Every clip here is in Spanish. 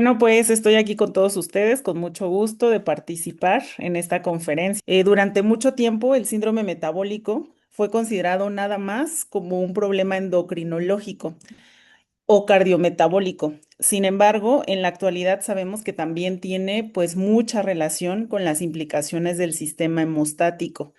Bueno, pues estoy aquí con todos ustedes, con mucho gusto de participar en esta conferencia. Durante mucho tiempo, el síndrome metabólico fue considerado nada más como un problema endocrinológico o cardiometabólico. Sin embargo, en la actualidad sabemos que también tiene pues mucha relación con las implicaciones del sistema hemostático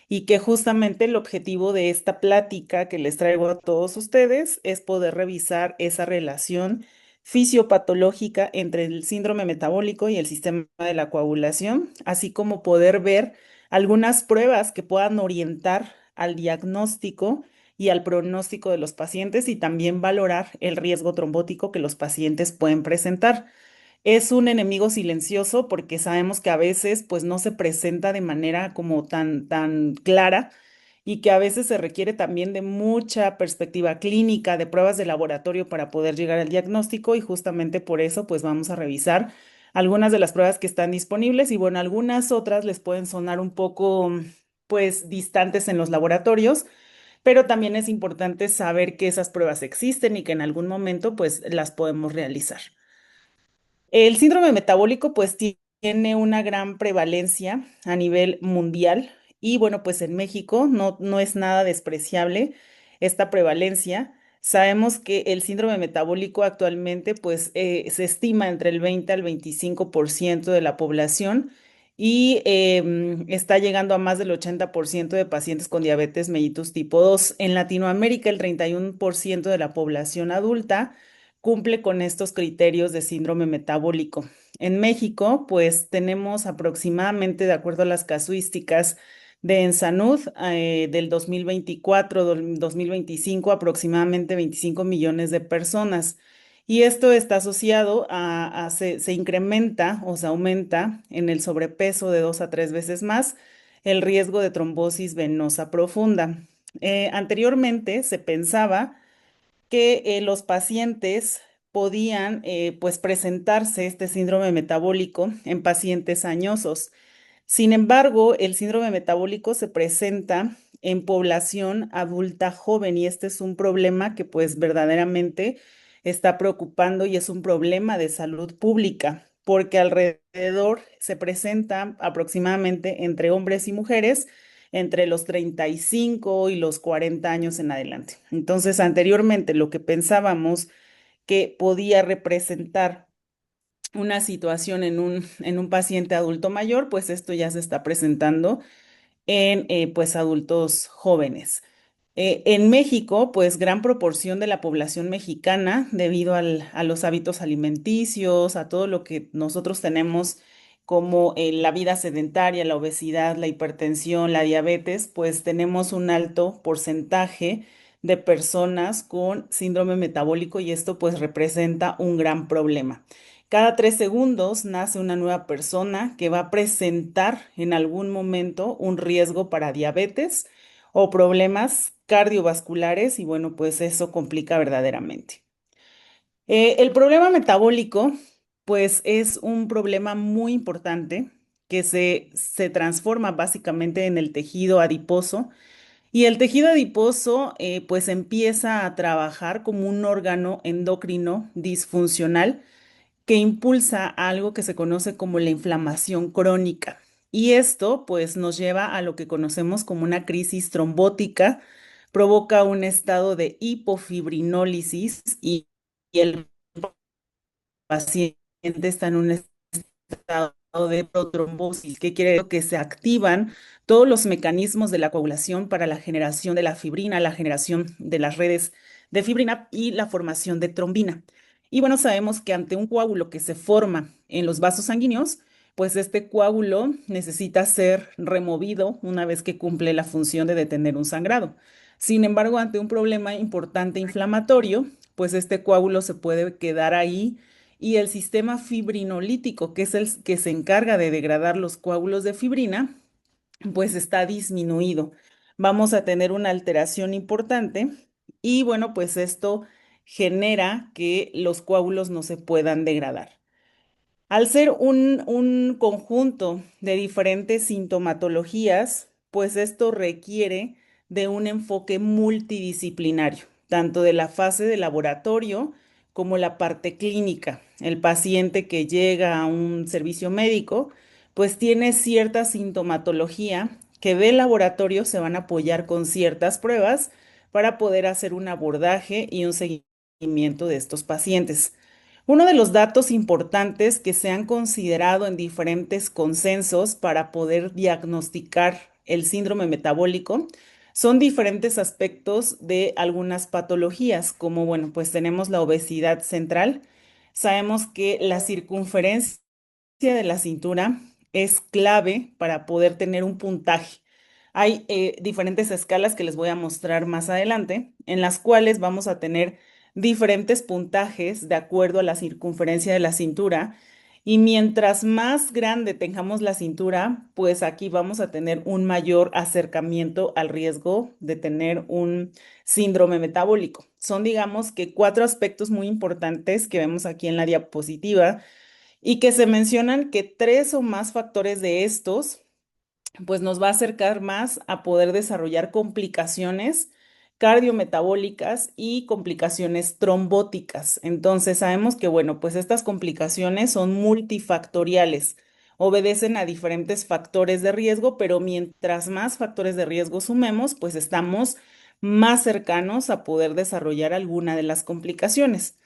y que justamente el objetivo de esta plática que les traigo a todos ustedes es poder revisar esa relación fisiopatológica entre el síndrome metabólico y el sistema de la coagulación, así como poder ver algunas pruebas que puedan orientar al diagnóstico y al pronóstico de los pacientes y también valorar el riesgo trombótico que los pacientes pueden presentar. Es un enemigo silencioso porque sabemos que a veces pues no se presenta de manera como tan clara y que a veces se requiere también de mucha perspectiva clínica, de pruebas de laboratorio para poder llegar al diagnóstico y justamente por eso pues vamos a revisar algunas de las pruebas que están disponibles y bueno, algunas otras les pueden sonar un poco pues distantes en los laboratorios, pero también es importante saber que esas pruebas existen y que en algún momento pues las podemos realizar. El síndrome metabólico pues tiene una gran prevalencia a nivel mundial y bueno, pues en México no es nada despreciable esta prevalencia. Sabemos que el síndrome metabólico actualmente pues se estima entre el 20 al 25% de la población y está llegando a más del 80% de pacientes con diabetes mellitus tipo 2. En Latinoamérica, el 31% de la población adulta cumple con estos criterios de síndrome metabólico. En México, pues tenemos aproximadamente, de acuerdo a las casuísticas de Ensanud, del 2024, 2025, aproximadamente 25 millones de personas. Y esto está asociado se incrementa o se aumenta en el sobrepeso de 2 a 3 veces más el riesgo de trombosis venosa profunda. Anteriormente se pensaba que los pacientes podían pues presentarse este síndrome metabólico en pacientes añosos. Sin embargo, el síndrome metabólico se presenta en población adulta joven y este es un problema que pues verdaderamente está preocupando y es un problema de salud pública porque alrededor se presenta aproximadamente entre hombres y mujeres entre los 35 y los 40 años en adelante. Entonces, anteriormente lo que pensábamos que podía representar una situación en un paciente adulto mayor, pues esto ya se está presentando en pues adultos jóvenes. En México, pues gran proporción de la población mexicana, debido a los hábitos alimenticios, a todo lo que nosotros tenemos como la vida sedentaria, la obesidad, la hipertensión, la diabetes, pues tenemos un alto porcentaje de personas con síndrome metabólico y esto pues representa un gran problema. Cada 3 segundos nace una nueva persona que va a presentar en algún momento un riesgo para diabetes o problemas cardiovasculares y bueno, pues eso complica verdaderamente. El problema metabólico, pues es un problema muy importante que se transforma básicamente en el tejido adiposo y el tejido adiposo pues empieza a trabajar como un órgano endocrino disfuncional que impulsa algo que se conoce como la inflamación crónica. Y esto pues nos lleva a lo que conocemos como una crisis trombótica, provoca un estado de hipofibrinólisis y el paciente está en un estado de protrombosis, que quiere decir que se activan todos los mecanismos de la coagulación para la generación de la fibrina, la generación de las redes de fibrina y la formación de trombina. Y bueno, sabemos que ante un coágulo que se forma en los vasos sanguíneos, pues este coágulo necesita ser removido una vez que cumple la función de detener un sangrado. Sin embargo, ante un problema importante inflamatorio, pues este coágulo se puede quedar ahí y el sistema fibrinolítico, que es el que se encarga de degradar los coágulos de fibrina, pues está disminuido. Vamos a tener una alteración importante y bueno, pues esto genera que los coágulos no se puedan degradar. Al ser un conjunto de diferentes sintomatologías, pues esto requiere de un enfoque multidisciplinario, tanto de la fase de laboratorio como la parte clínica. El paciente que llega a un servicio médico, pues tiene cierta sintomatología que de laboratorio se van a apoyar con ciertas pruebas para poder hacer un abordaje y un seguimiento de estos pacientes. Uno de los datos importantes que se han considerado en diferentes consensos para poder diagnosticar el síndrome metabólico son diferentes aspectos de algunas patologías, como bueno, pues tenemos la obesidad central. Sabemos que la circunferencia de la cintura es clave para poder tener un puntaje. Hay diferentes escalas que les voy a mostrar más adelante, en las cuales vamos a tener diferentes puntajes de acuerdo a la circunferencia de la cintura. Y mientras más grande tengamos la cintura, pues aquí vamos a tener un mayor acercamiento al riesgo de tener un síndrome metabólico. Son, digamos, que cuatro aspectos muy importantes que vemos aquí en la diapositiva y que se mencionan que tres o más factores de estos pues nos va a acercar más a poder desarrollar complicaciones cardiometabólicas y complicaciones trombóticas. Entonces, sabemos que, bueno, pues estas complicaciones son multifactoriales, obedecen a diferentes factores de riesgo, pero mientras más factores de riesgo sumemos, pues estamos más cercanos a poder desarrollar alguna de las complicaciones.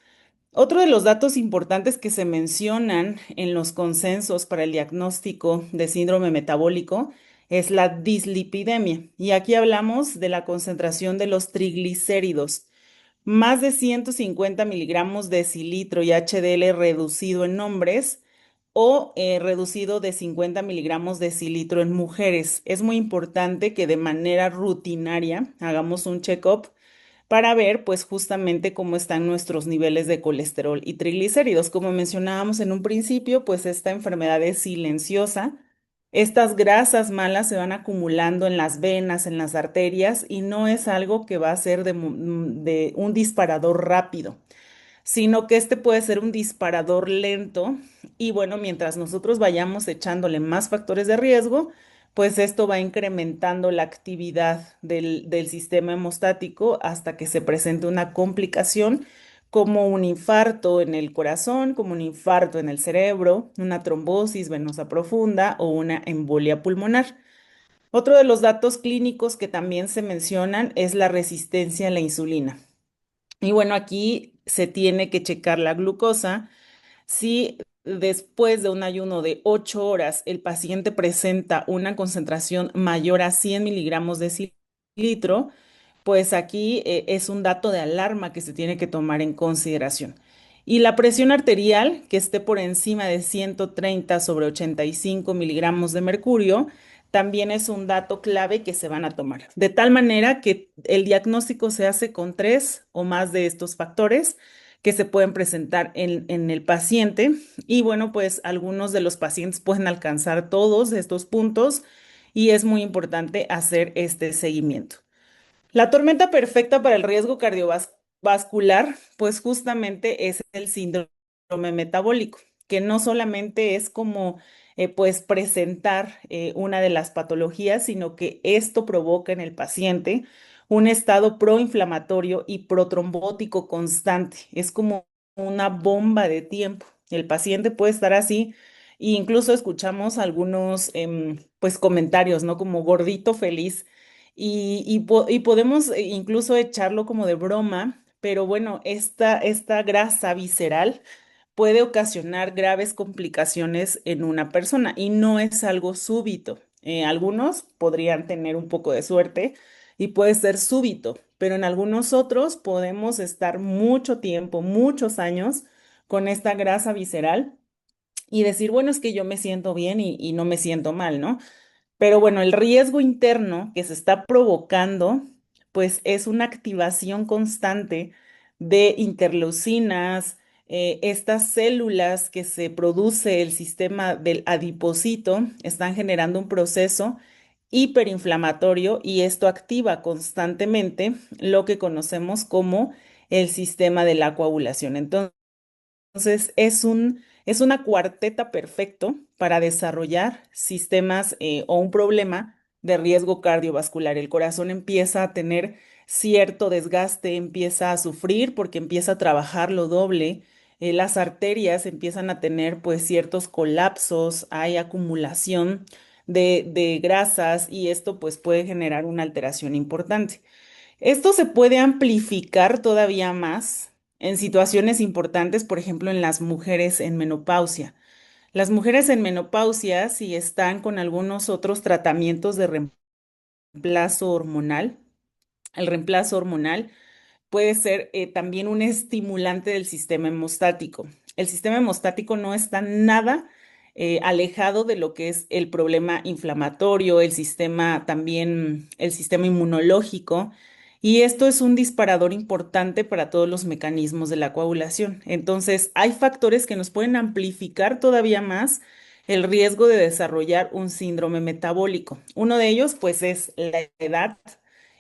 Otro de los datos importantes que se mencionan en los consensos para el diagnóstico de síndrome metabólico es la dislipidemia. Y aquí hablamos de la concentración de los triglicéridos. Más de 150 miligramos de decilitro y HDL reducido en hombres o reducido de 50 miligramos de decilitro en mujeres. Es muy importante que de manera rutinaria hagamos un check-up para ver pues justamente cómo están nuestros niveles de colesterol y triglicéridos. Como mencionábamos en un principio, pues esta enfermedad es silenciosa. Estas grasas malas se van acumulando en las venas, en las arterias y no es algo que va a ser de un disparador rápido, sino que este puede ser un disparador lento y bueno, mientras nosotros vayamos echándole más factores de riesgo, pues esto va incrementando la actividad del sistema hemostático hasta que se presente una complicación como un infarto en el corazón, como un infarto en el cerebro, una trombosis venosa profunda o una embolia pulmonar. Otro de los datos clínicos que también se mencionan es la resistencia a la insulina. Y bueno, aquí se tiene que checar la glucosa. Si después de un ayuno de 8 horas el paciente presenta una concentración mayor a 100 miligramos de litro, pues aquí es un dato de alarma que se tiene que tomar en consideración. Y la presión arterial, que esté por encima de 130 sobre 85 miligramos de mercurio, también es un dato clave que se van a tomar. De tal manera que el diagnóstico se hace con tres o más de estos factores que se pueden presentar en el paciente. Y bueno, pues algunos de los pacientes pueden alcanzar todos estos puntos y es muy importante hacer este seguimiento. La tormenta perfecta para el riesgo cardiovascular, pues justamente es el síndrome metabólico, que no solamente es como pues presentar una de las patologías, sino que esto provoca en el paciente un estado proinflamatorio y protrombótico constante. Es como una bomba de tiempo. El paciente puede estar así. E incluso escuchamos algunos pues comentarios, ¿no? Como gordito feliz y podemos incluso echarlo como de broma, pero bueno, esta grasa visceral puede ocasionar graves complicaciones en una persona y no es algo súbito. Algunos podrían tener un poco de suerte y puede ser súbito, pero en algunos otros podemos estar mucho tiempo, muchos años con esta grasa visceral y decir, bueno, es que yo me siento bien y no me siento mal, ¿no? Pero bueno, el riesgo interno que se está provocando, pues es una activación constante de interleucinas, estas células que se produce el sistema del adipocito están generando un proceso hiperinflamatorio y esto activa constantemente lo que conocemos como el sistema de la coagulación. Entonces, es una cuarteta perfecto para desarrollar sistemas o un problema de riesgo cardiovascular. El corazón empieza a tener cierto desgaste empieza a sufrir porque empieza a trabajar lo doble. Las arterias empiezan a tener pues ciertos colapsos, hay acumulación de grasas y esto pues puede generar una alteración importante. Esto se puede amplificar todavía más en situaciones importantes, por ejemplo, en las mujeres en menopausia. Las mujeres en menopausia, si están con algunos otros tratamientos de reemplazo hormonal, el reemplazo hormonal puede ser también un estimulante del sistema hemostático. El sistema hemostático no está nada alejado de lo que es el problema inflamatorio, el sistema también, el sistema inmunológico, y esto es un disparador importante para todos los mecanismos de la coagulación. Entonces, hay factores que nos pueden amplificar todavía más el riesgo de desarrollar un síndrome metabólico. Uno de ellos, pues, es la edad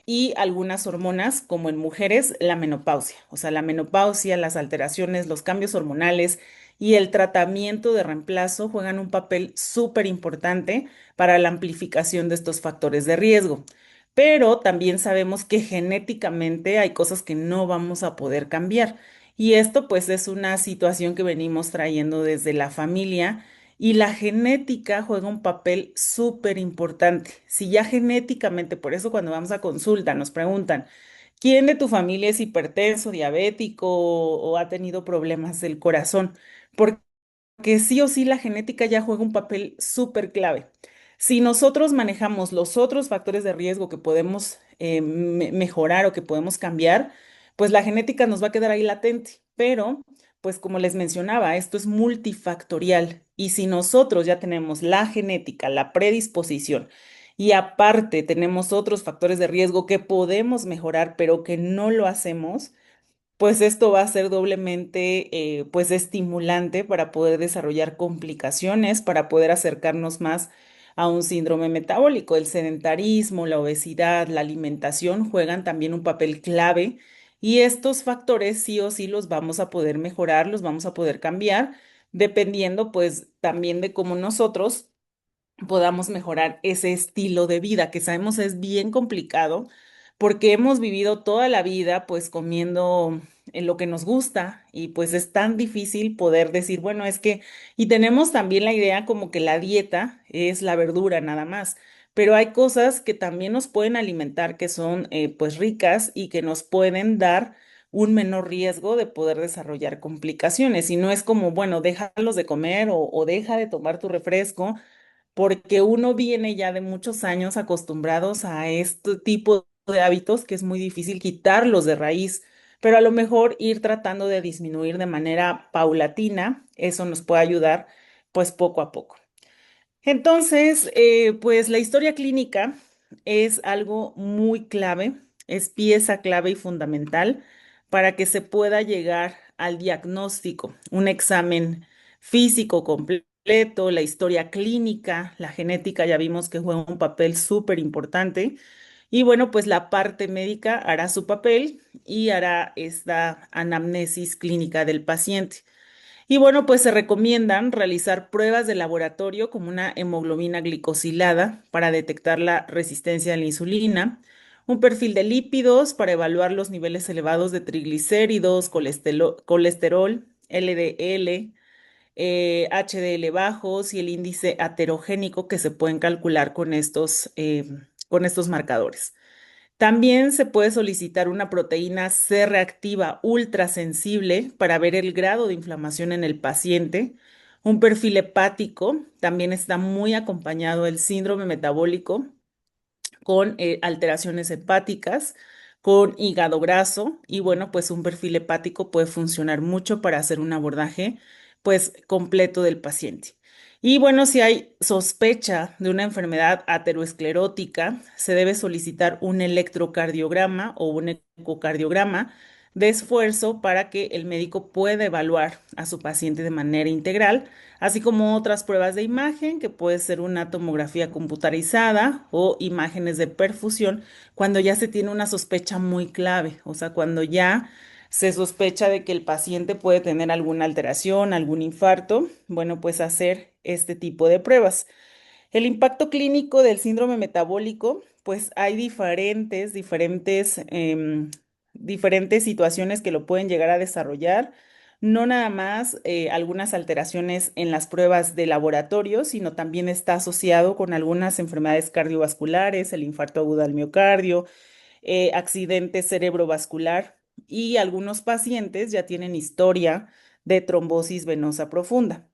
y algunas hormonas, como en mujeres, la menopausia. O sea, la menopausia, las alteraciones, los cambios hormonales y el tratamiento de reemplazo juegan un papel súper importante para la amplificación de estos factores de riesgo. Pero también sabemos que genéticamente hay cosas que no vamos a poder cambiar. Y esto pues es una situación que venimos trayendo desde la familia y la genética juega un papel súper importante. Si ya genéticamente, por eso cuando vamos a consulta nos preguntan, ¿quién de tu familia es hipertenso, diabético o ha tenido problemas del corazón? Porque sí o sí la genética ya juega un papel súper clave. Si nosotros manejamos los otros factores de riesgo que podemos mejorar o que podemos cambiar, pues la genética nos va a quedar ahí latente. Pero, pues como les mencionaba, esto es multifactorial. Y si nosotros ya tenemos la genética, la predisposición, y aparte tenemos otros factores de riesgo que podemos mejorar, pero que no lo hacemos, pues esto va a ser doblemente pues estimulante para poder desarrollar complicaciones, para poder acercarnos más a un síndrome metabólico. El sedentarismo, la obesidad, la alimentación juegan también un papel clave y estos factores sí o sí los vamos a poder mejorar, los vamos a poder cambiar, dependiendo pues también de cómo nosotros podamos mejorar ese estilo de vida, que sabemos es bien complicado porque hemos vivido toda la vida pues comiendo lo que nos gusta y pues es tan difícil poder decir, bueno, es que, y tenemos también la idea como que la dieta es la verdura nada más, pero hay cosas que también nos pueden alimentar que son pues ricas y que nos pueden dar un menor riesgo de poder desarrollar complicaciones. Y no es como, bueno, déjalos de comer o deja de tomar tu refresco porque uno viene ya de muchos años acostumbrados a este tipo de hábitos que es muy difícil quitarlos de raíz, pero a lo mejor ir tratando de disminuir de manera paulatina, eso nos puede ayudar pues poco a poco. Entonces, pues la historia clínica es algo muy clave, es pieza clave y fundamental para que se pueda llegar al diagnóstico, un examen físico completo, la historia clínica, la genética ya vimos que juega un papel súper importante y bueno, pues la parte médica hará su papel y hará esta anamnesis clínica del paciente. Y bueno, pues se recomiendan realizar pruebas de laboratorio como una hemoglobina glicosilada para detectar la resistencia a la insulina, un perfil de lípidos para evaluar los niveles elevados de triglicéridos, colesterol, LDL, HDL bajos y el índice aterogénico que se pueden calcular con estos marcadores. También se puede solicitar una proteína C reactiva ultrasensible para ver el grado de inflamación en el paciente. Un perfil hepático también está muy acompañado del síndrome metabólico con alteraciones hepáticas, con hígado graso y bueno, pues un perfil hepático puede funcionar mucho para hacer un abordaje pues completo del paciente. Y bueno, si hay sospecha de una enfermedad aterosclerótica, se debe solicitar un electrocardiograma o un ecocardiograma de esfuerzo para que el médico pueda evaluar a su paciente de manera integral, así como otras pruebas de imagen, que puede ser una tomografía computarizada o imágenes de perfusión, cuando ya se tiene una sospecha muy clave, o sea, cuando ya se sospecha de que el paciente puede tener alguna alteración, algún infarto, bueno, pues hacer este tipo de pruebas. El impacto clínico del síndrome metabólico pues hay diferentes situaciones que lo pueden llegar a desarrollar. No nada más algunas alteraciones en las pruebas de laboratorio, sino también está asociado con algunas enfermedades cardiovasculares, el infarto agudo al miocardio, accidente cerebrovascular y algunos pacientes ya tienen historia de trombosis venosa profunda.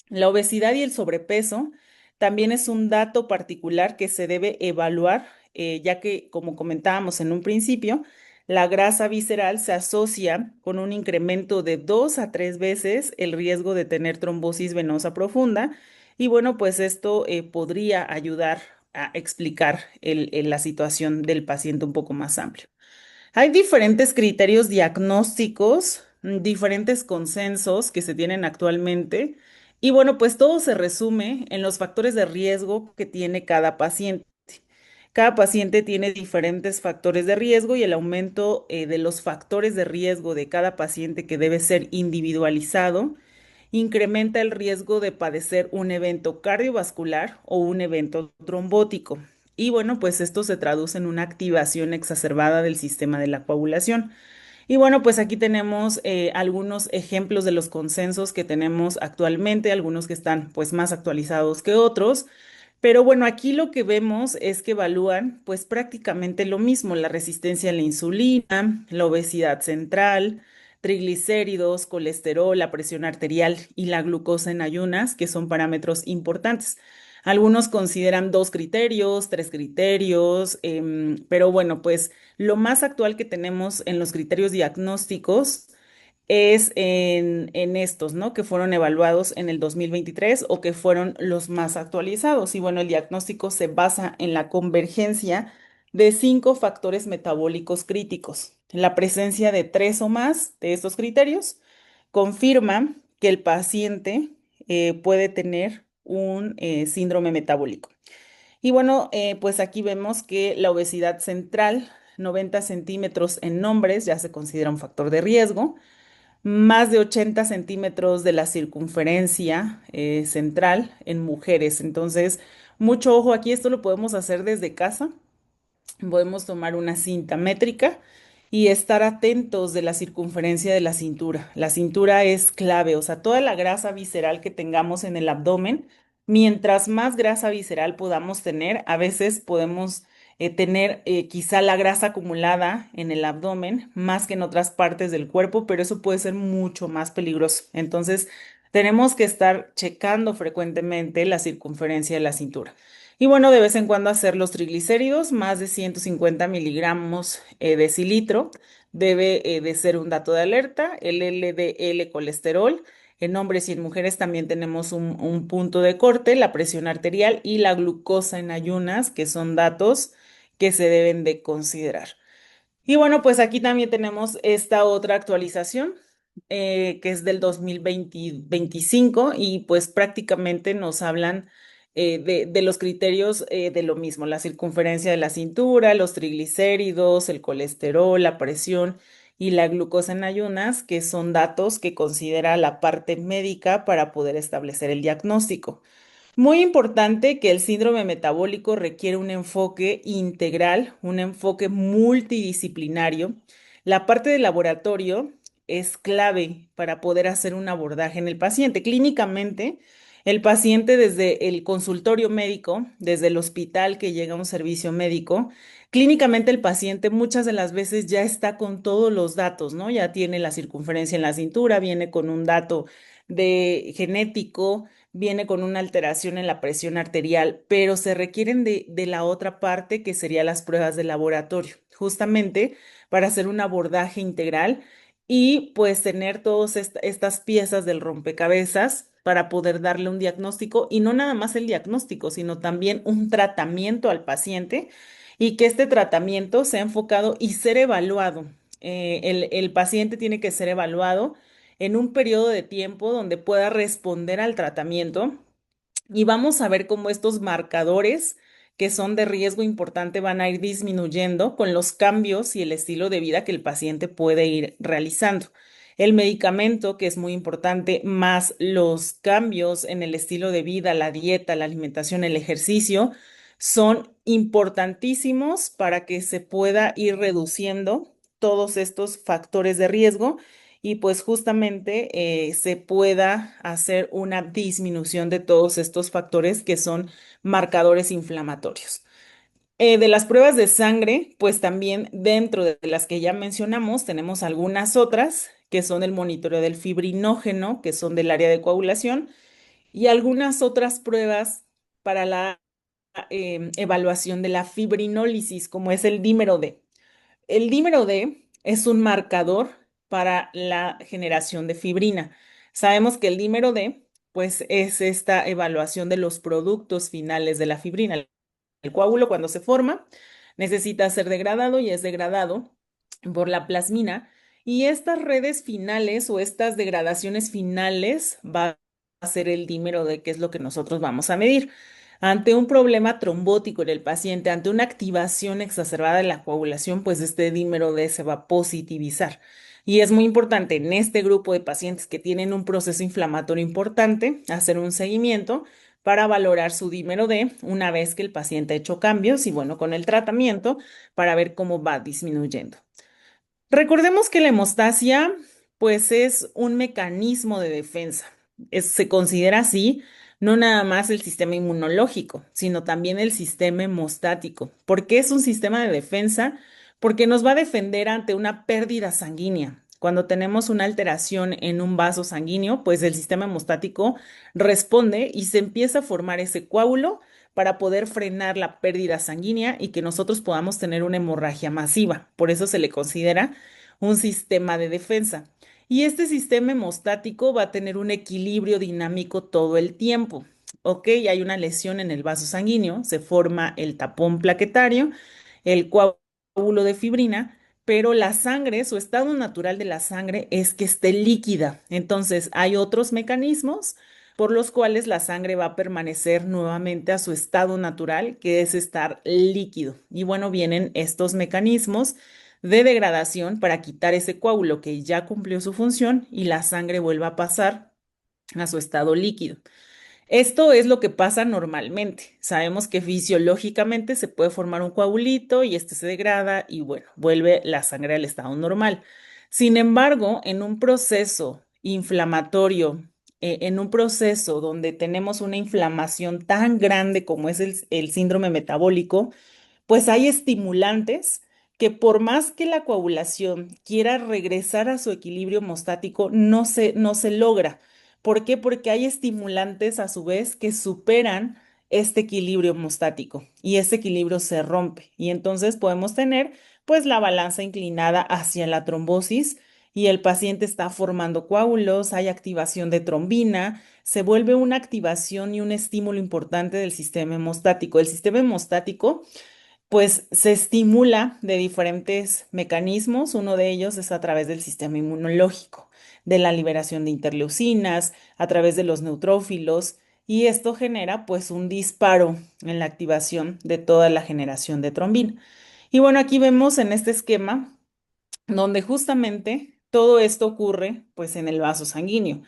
La obesidad y el sobrepeso también es un dato particular que se debe evaluar, ya que, como comentábamos en un principio, la grasa visceral se asocia con un incremento de 2 a 3 veces el riesgo de tener trombosis venosa profunda. Y bueno, pues esto podría ayudar a explicar la situación del paciente un poco más amplio. Hay diferentes criterios diagnósticos, diferentes consensos que se tienen actualmente y bueno, pues todo se resume en los factores de riesgo que tiene cada paciente. Cada paciente tiene diferentes factores de riesgo y el aumento de los factores de riesgo de cada paciente que debe ser individualizado incrementa el riesgo de padecer un evento cardiovascular o un evento trombótico. Y bueno, pues esto se traduce en una activación exacerbada del sistema de la coagulación. Y bueno, pues aquí tenemos algunos ejemplos de los consensos que tenemos actualmente, algunos que están pues más actualizados que otros. Pero bueno, aquí lo que vemos es que evalúan pues prácticamente lo mismo, la resistencia a la insulina, la obesidad central, triglicéridos, colesterol, la presión arterial y la glucosa en ayunas, que son parámetros importantes. Algunos consideran 2 criterios, 3 criterios, pero bueno, pues lo más actual que tenemos en los criterios diagnósticos es en estos, ¿no? Que fueron evaluados en el 2023 o que fueron los más actualizados. Y bueno, el diagnóstico se basa en la convergencia de 5 factores metabólicos críticos. La presencia de 3 o más de estos criterios confirma que el paciente puede tener un síndrome metabólico. Y bueno, pues aquí vemos que la obesidad central, 90 centímetros en hombres, ya se considera un factor de riesgo. Más de 80 centímetros de la circunferencia central en mujeres. Entonces, mucho ojo aquí, esto lo podemos hacer desde casa. Podemos tomar una cinta métrica y estar atentos de la circunferencia de la cintura. La cintura es clave, o sea, toda la grasa visceral que tengamos en el abdomen, mientras más grasa visceral podamos tener, a veces podemos tener quizá la grasa acumulada en el abdomen más que en otras partes del cuerpo, pero eso puede ser mucho más peligroso. Entonces, tenemos que estar checando frecuentemente la circunferencia de la cintura. Y bueno, de vez en cuando hacer los triglicéridos, más de 150 miligramos decilitro, debe de ser un dato de alerta. El LDL colesterol, en hombres y en mujeres también tenemos un punto de corte, la presión arterial y la glucosa en ayunas, que son datos que se deben de considerar. Y bueno, pues aquí también tenemos esta otra actualización que es del 2025 y pues prácticamente nos hablan de los criterios de lo mismo, la circunferencia de la cintura, los triglicéridos, el colesterol, la presión y la glucosa en ayunas, que son datos que considera la parte médica para poder establecer el diagnóstico. Muy importante que el síndrome metabólico requiere un enfoque integral, un enfoque multidisciplinario. La parte del laboratorio es clave para poder hacer un abordaje en el paciente. Clínicamente, el paciente desde el consultorio médico, desde el hospital que llega a un servicio médico, clínicamente el paciente muchas de las veces ya está con todos los datos, ¿no? Ya tiene la circunferencia en la cintura, viene con un dato de genético, viene con una alteración en la presión arterial, pero se requieren de la otra parte que serían las pruebas de laboratorio, justamente para hacer un abordaje integral y pues tener todas estas piezas del rompecabezas para poder darle un diagnóstico y no nada más el diagnóstico, sino también un tratamiento al paciente y que este tratamiento sea enfocado y ser evaluado. El paciente tiene que ser evaluado en un periodo de tiempo donde pueda responder al tratamiento y vamos a ver cómo estos marcadores que son de riesgo importante van a ir disminuyendo con los cambios y el estilo de vida que el paciente puede ir realizando. El medicamento, que es muy importante, más los cambios en el estilo de vida, la dieta, la alimentación, el ejercicio, son importantísimos para que se pueda ir reduciendo todos estos factores de riesgo y pues justamente se pueda hacer una disminución de todos estos factores que son marcadores inflamatorios. De las pruebas de sangre, pues también dentro de las que ya mencionamos, tenemos algunas otras que son el monitoreo del fibrinógeno, que son del área de coagulación, y algunas otras pruebas para la evaluación de la fibrinólisis, como es el dímero D. El dímero D es un marcador para la generación de fibrina. Sabemos que el dímero D, pues, es esta evaluación de los productos finales de la fibrina. El coágulo, cuando se forma, necesita ser degradado y es degradado por la plasmina. Y estas redes finales o estas degradaciones finales va a ser el dímero D, que es lo que nosotros vamos a medir. Ante un problema trombótico en el paciente, ante una activación exacerbada de la coagulación, pues este dímero D se va a positivizar. Y es muy importante en este grupo de pacientes que tienen un proceso inflamatorio importante hacer un seguimiento para valorar su dímero D una vez que el paciente ha hecho cambios y bueno, con el tratamiento para ver cómo va disminuyendo. Recordemos que la hemostasia, pues, es un mecanismo de defensa. Se considera así no nada más el sistema inmunológico, sino también el sistema hemostático. ¿Por qué es un sistema de defensa? Porque nos va a defender ante una pérdida sanguínea. Cuando tenemos una alteración en un vaso sanguíneo, pues el sistema hemostático responde y se empieza a formar ese coágulo para poder frenar la pérdida sanguínea y que nosotros podamos tener una hemorragia masiva. Por eso se le considera un sistema de defensa. Y este sistema hemostático va a tener un equilibrio dinámico todo el tiempo. Ok, hay una lesión en el vaso sanguíneo, se forma el tapón plaquetario, el coágulo de fibrina, pero la sangre, su estado natural de la sangre es que esté líquida. Entonces, hay otros mecanismos por los cuales la sangre va a permanecer nuevamente a su estado natural, que es estar líquido. Y bueno, vienen estos mecanismos de degradación para quitar ese coágulo que ya cumplió su función y la sangre vuelva a pasar a su estado líquido. Esto es lo que pasa normalmente. Sabemos que fisiológicamente se puede formar un coagulito y este se degrada y bueno, vuelve la sangre al estado normal. Sin embargo, en un proceso inflamatorio, en un proceso donde tenemos una inflamación tan grande como es el síndrome metabólico, pues hay estimulantes que por más que la coagulación quiera regresar a su equilibrio hemostático, no se logra. ¿Por qué? Porque hay estimulantes a su vez que superan este equilibrio hemostático y ese equilibrio se rompe y entonces podemos tener pues la balanza inclinada hacia la trombosis y el paciente está formando coágulos, hay activación de trombina, se vuelve una activación y un estímulo importante del sistema hemostático. El sistema hemostático pues se estimula de diferentes mecanismos. Uno de ellos es a través del sistema inmunológico, de la liberación de interleucinas, a través de los neutrófilos, y esto genera pues un disparo en la activación de toda la generación de trombina. Y bueno, aquí vemos en este esquema donde justamente todo esto ocurre pues en el vaso sanguíneo.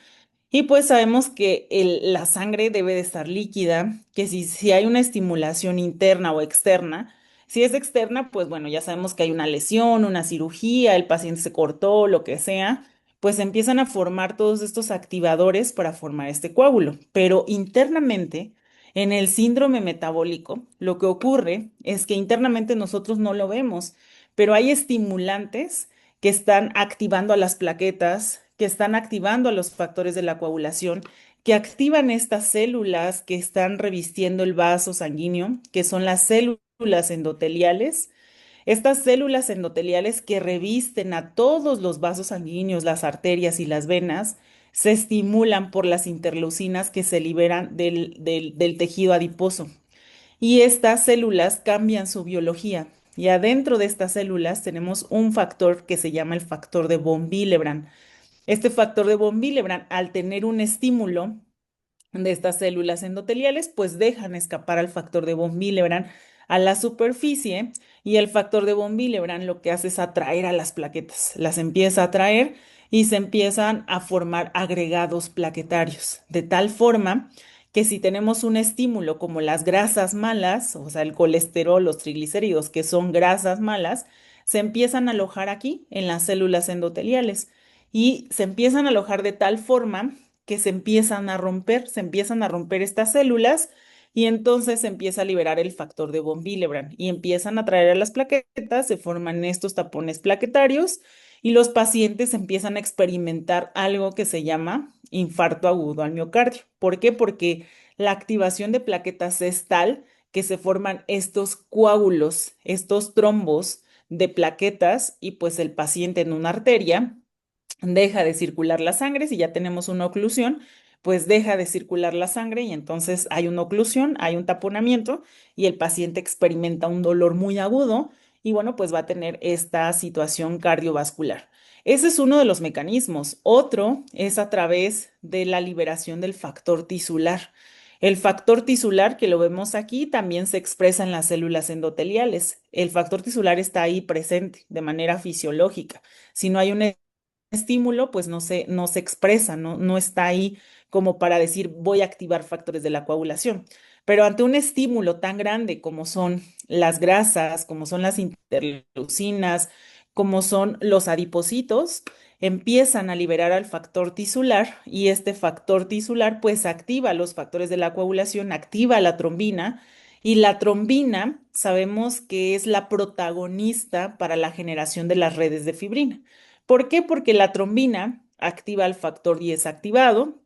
Y pues sabemos que la sangre debe de estar líquida, que si hay una estimulación interna o externa, si es externa, pues bueno, ya sabemos que hay una lesión, una cirugía, el paciente se cortó, lo que sea, pues empiezan a formar todos estos activadores para formar este coágulo. Pero internamente, en el síndrome metabólico, lo que ocurre es que internamente nosotros no lo vemos, pero hay estimulantes que están activando a las plaquetas, que están activando a los factores de la coagulación, que activan estas células que están revistiendo el vaso sanguíneo, que son las células endoteliales. Estas células endoteliales que revisten a todos los vasos sanguíneos, las arterias y las venas, se estimulan por las interleucinas que se liberan del tejido adiposo y estas células cambian su biología. Y adentro de estas células tenemos un factor que se llama el factor de von Willebrand. Este factor de von Willebrand, al tener un estímulo de estas células endoteliales, pues dejan escapar al factor de von Willebrand a la superficie y el factor de von Willebrand lo que hace es atraer a las plaquetas, las empieza a atraer y se empiezan a formar agregados plaquetarios, de tal forma que si tenemos un estímulo como las grasas malas, o sea, el colesterol, los triglicéridos, que son grasas malas, se empiezan a alojar aquí en las células endoteliales y se empiezan a alojar de tal forma que se empiezan a romper estas células y entonces se empieza a liberar el factor de von Willebrand y empiezan a traer a las plaquetas, se forman estos tapones plaquetarios y los pacientes empiezan a experimentar algo que se llama infarto agudo al miocardio. ¿Por qué? Porque la activación de plaquetas es tal que se forman estos coágulos, estos trombos de plaquetas y pues el paciente en una arteria deja de circular la sangre, si ya tenemos una oclusión, pues deja de circular la sangre y entonces hay una oclusión, hay un taponamiento y el paciente experimenta un dolor muy agudo y bueno, pues va a tener esta situación cardiovascular. Ese es uno de los mecanismos. Otro es a través de la liberación del factor tisular. El factor tisular, que lo vemos aquí, también se expresa en las células endoteliales. El factor tisular está ahí presente de manera fisiológica. Si no hay un estímulo, pues no se expresa, no está ahí como para decir voy a activar factores de la coagulación. Pero ante un estímulo tan grande como son las grasas, como son las interleucinas, como son los adipocitos, empiezan a liberar al factor tisular y este factor tisular pues activa los factores de la coagulación, activa la trombina y la trombina sabemos que es la protagonista para la generación de las redes de fibrina. ¿Por qué? Porque la trombina activa el factor 10 activado,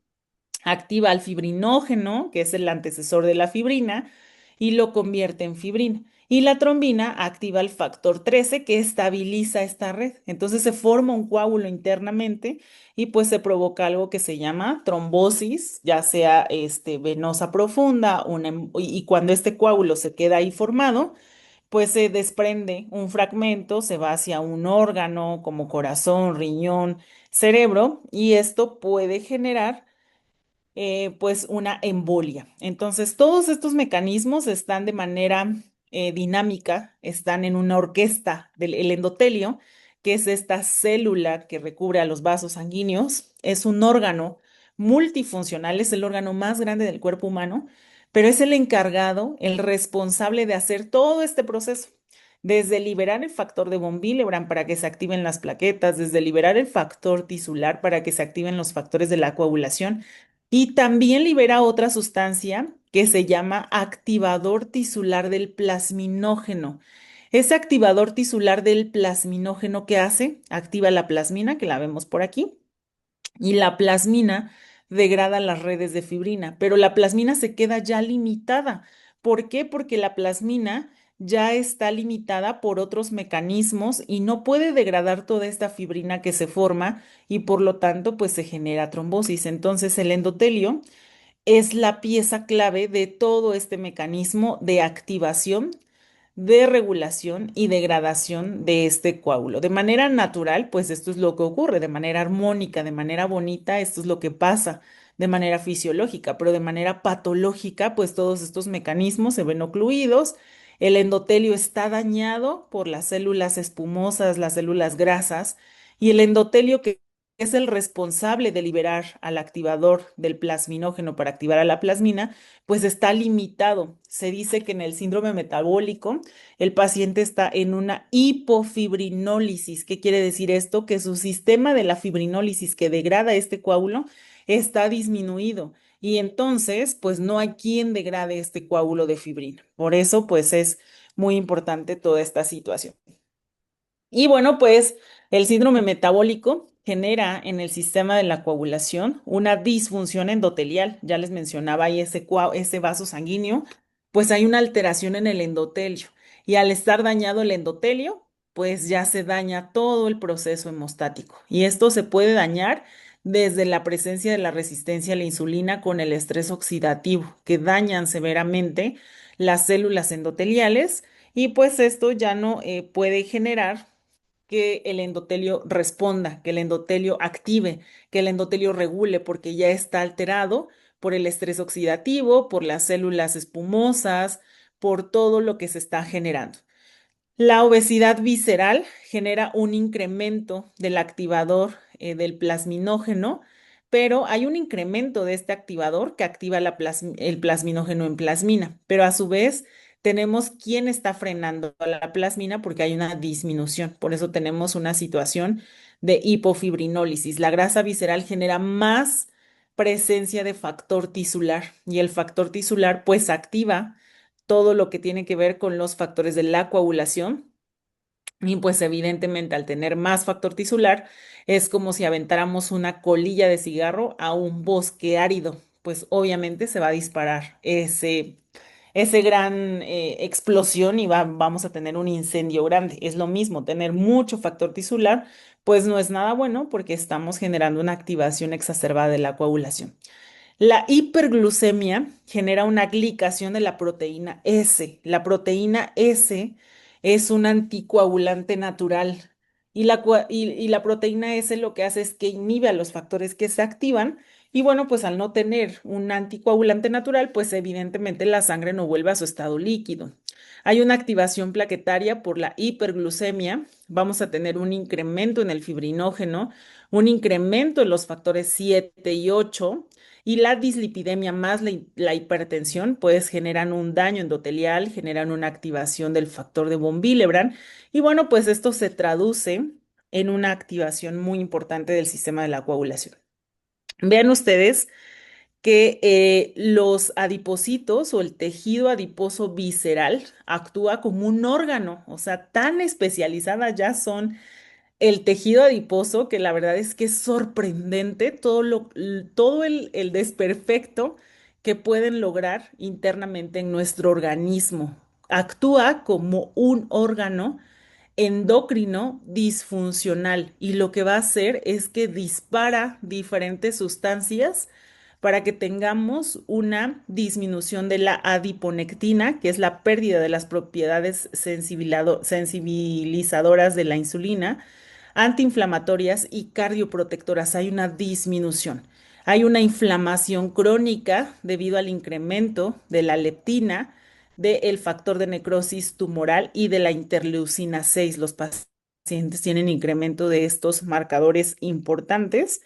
activa al fibrinógeno, que es el antecesor de la fibrina, y lo convierte en fibrina. Y la trombina activa el factor 13 que estabiliza esta red. Entonces se forma un coágulo internamente y pues se provoca algo que se llama trombosis, ya sea venosa profunda y cuando este coágulo se queda ahí formado, pues se desprende un fragmento, se va hacia un órgano como corazón, riñón, cerebro, y esto puede generar pues una embolia. Entonces, todos estos mecanismos están de manera dinámica, están en una orquesta del el endotelio, que es esta célula que recubre a los vasos sanguíneos. Es un órgano multifuncional, es el órgano más grande del cuerpo humano, pero es el encargado, el responsable de hacer todo este proceso. Desde liberar el factor de von Willebrand para que se activen las plaquetas, desde liberar el factor tisular para que se activen los factores de la coagulación, y también libera otra sustancia que se llama activador tisular del plasminógeno. Ese activador tisular del plasminógeno, ¿qué hace? Activa la plasmina, que la vemos por aquí, y la plasmina degrada las redes de fibrina, pero la plasmina se queda ya limitada. ¿Por qué? Porque la plasmina ya está limitada por otros mecanismos y no puede degradar toda esta fibrina que se forma y por lo tanto pues se genera trombosis. Entonces el endotelio es la pieza clave de todo este mecanismo de activación, de regulación y degradación de este coágulo. De manera natural, pues esto es lo que ocurre, de manera armónica, de manera bonita, esto es lo que pasa de manera fisiológica, pero de manera patológica, pues todos estos mecanismos se ven ocluidos, el endotelio está dañado por las células espumosas, las células grasas, y el endotelio que es el responsable de liberar al activador del plasminógeno para activar a la plasmina, pues está limitado. Se dice que en el síndrome metabólico el paciente está en una hipofibrinólisis. ¿Qué quiere decir esto? Que su sistema de la fibrinólisis que degrada este coágulo está disminuido y entonces pues no hay quien degrade este coágulo de fibrina. Por eso pues es muy importante toda esta situación. Y bueno, pues el síndrome metabólico genera en el sistema de la coagulación una disfunción endotelial. Ya les mencionaba ahí ese vaso sanguíneo, pues hay una alteración en el endotelio. Y al estar dañado el endotelio, pues ya se daña todo el proceso hemostático. Y esto se puede dañar desde la presencia de la resistencia a la insulina con el estrés oxidativo, que dañan severamente las células endoteliales. Y pues esto ya no puede generar que el endotelio responda, que el endotelio active, que el endotelio regule, porque ya está alterado por el estrés oxidativo, por las células espumosas, por todo lo que se está generando. La obesidad visceral genera un incremento del activador del plasminógeno, pero hay un incremento de este activador que activa el plasminógeno en plasmina, pero a su vez tenemos quién está frenando a la plasmina porque hay una disminución. Por eso tenemos una situación de hipofibrinólisis. La grasa visceral genera más presencia de factor tisular y el factor tisular pues activa todo lo que tiene que ver con los factores de la coagulación y pues evidentemente al tener más factor tisular es como si aventáramos una colilla de cigarro a un bosque árido, pues obviamente se va a disparar ese gran explosión y vamos a tener un incendio grande. Es lo mismo, tener mucho factor tisular, pues no es nada bueno porque estamos generando una activación exacerbada de la coagulación. La hiperglucemia genera una glicación de la proteína S. La proteína S es un anticoagulante natural y la proteína S lo que hace es que inhibe a los factores que se activan y bueno, pues al no tener un anticoagulante natural, pues evidentemente la sangre no vuelve a su estado líquido. Hay una activación plaquetaria por la hiperglucemia. Vamos a tener un incremento en el fibrinógeno, un incremento en los factores 7 y 8 y la dislipidemia más la hipertensión, pues generan un daño endotelial, generan una activación del factor de von Willebrand. Y bueno, pues esto se traduce en una activación muy importante del sistema de la coagulación. Vean ustedes que los adipocitos o el tejido adiposo visceral actúa como un órgano, o sea, tan especializadas ya son el tejido adiposo, que la verdad es que es sorprendente todo el desperfecto que pueden lograr internamente en nuestro organismo. Actúa como un órgano endocrino disfuncional y lo que va a hacer es que dispara diferentes sustancias para que tengamos una disminución de la adiponectina, que es la pérdida de las propiedades sensibilizadoras de la insulina, antiinflamatorias y cardioprotectoras. Hay una disminución. Hay una inflamación crónica debido al incremento de la leptina, del factor de necrosis tumoral y de la interleucina 6. Los pacientes tienen incremento de estos marcadores importantes.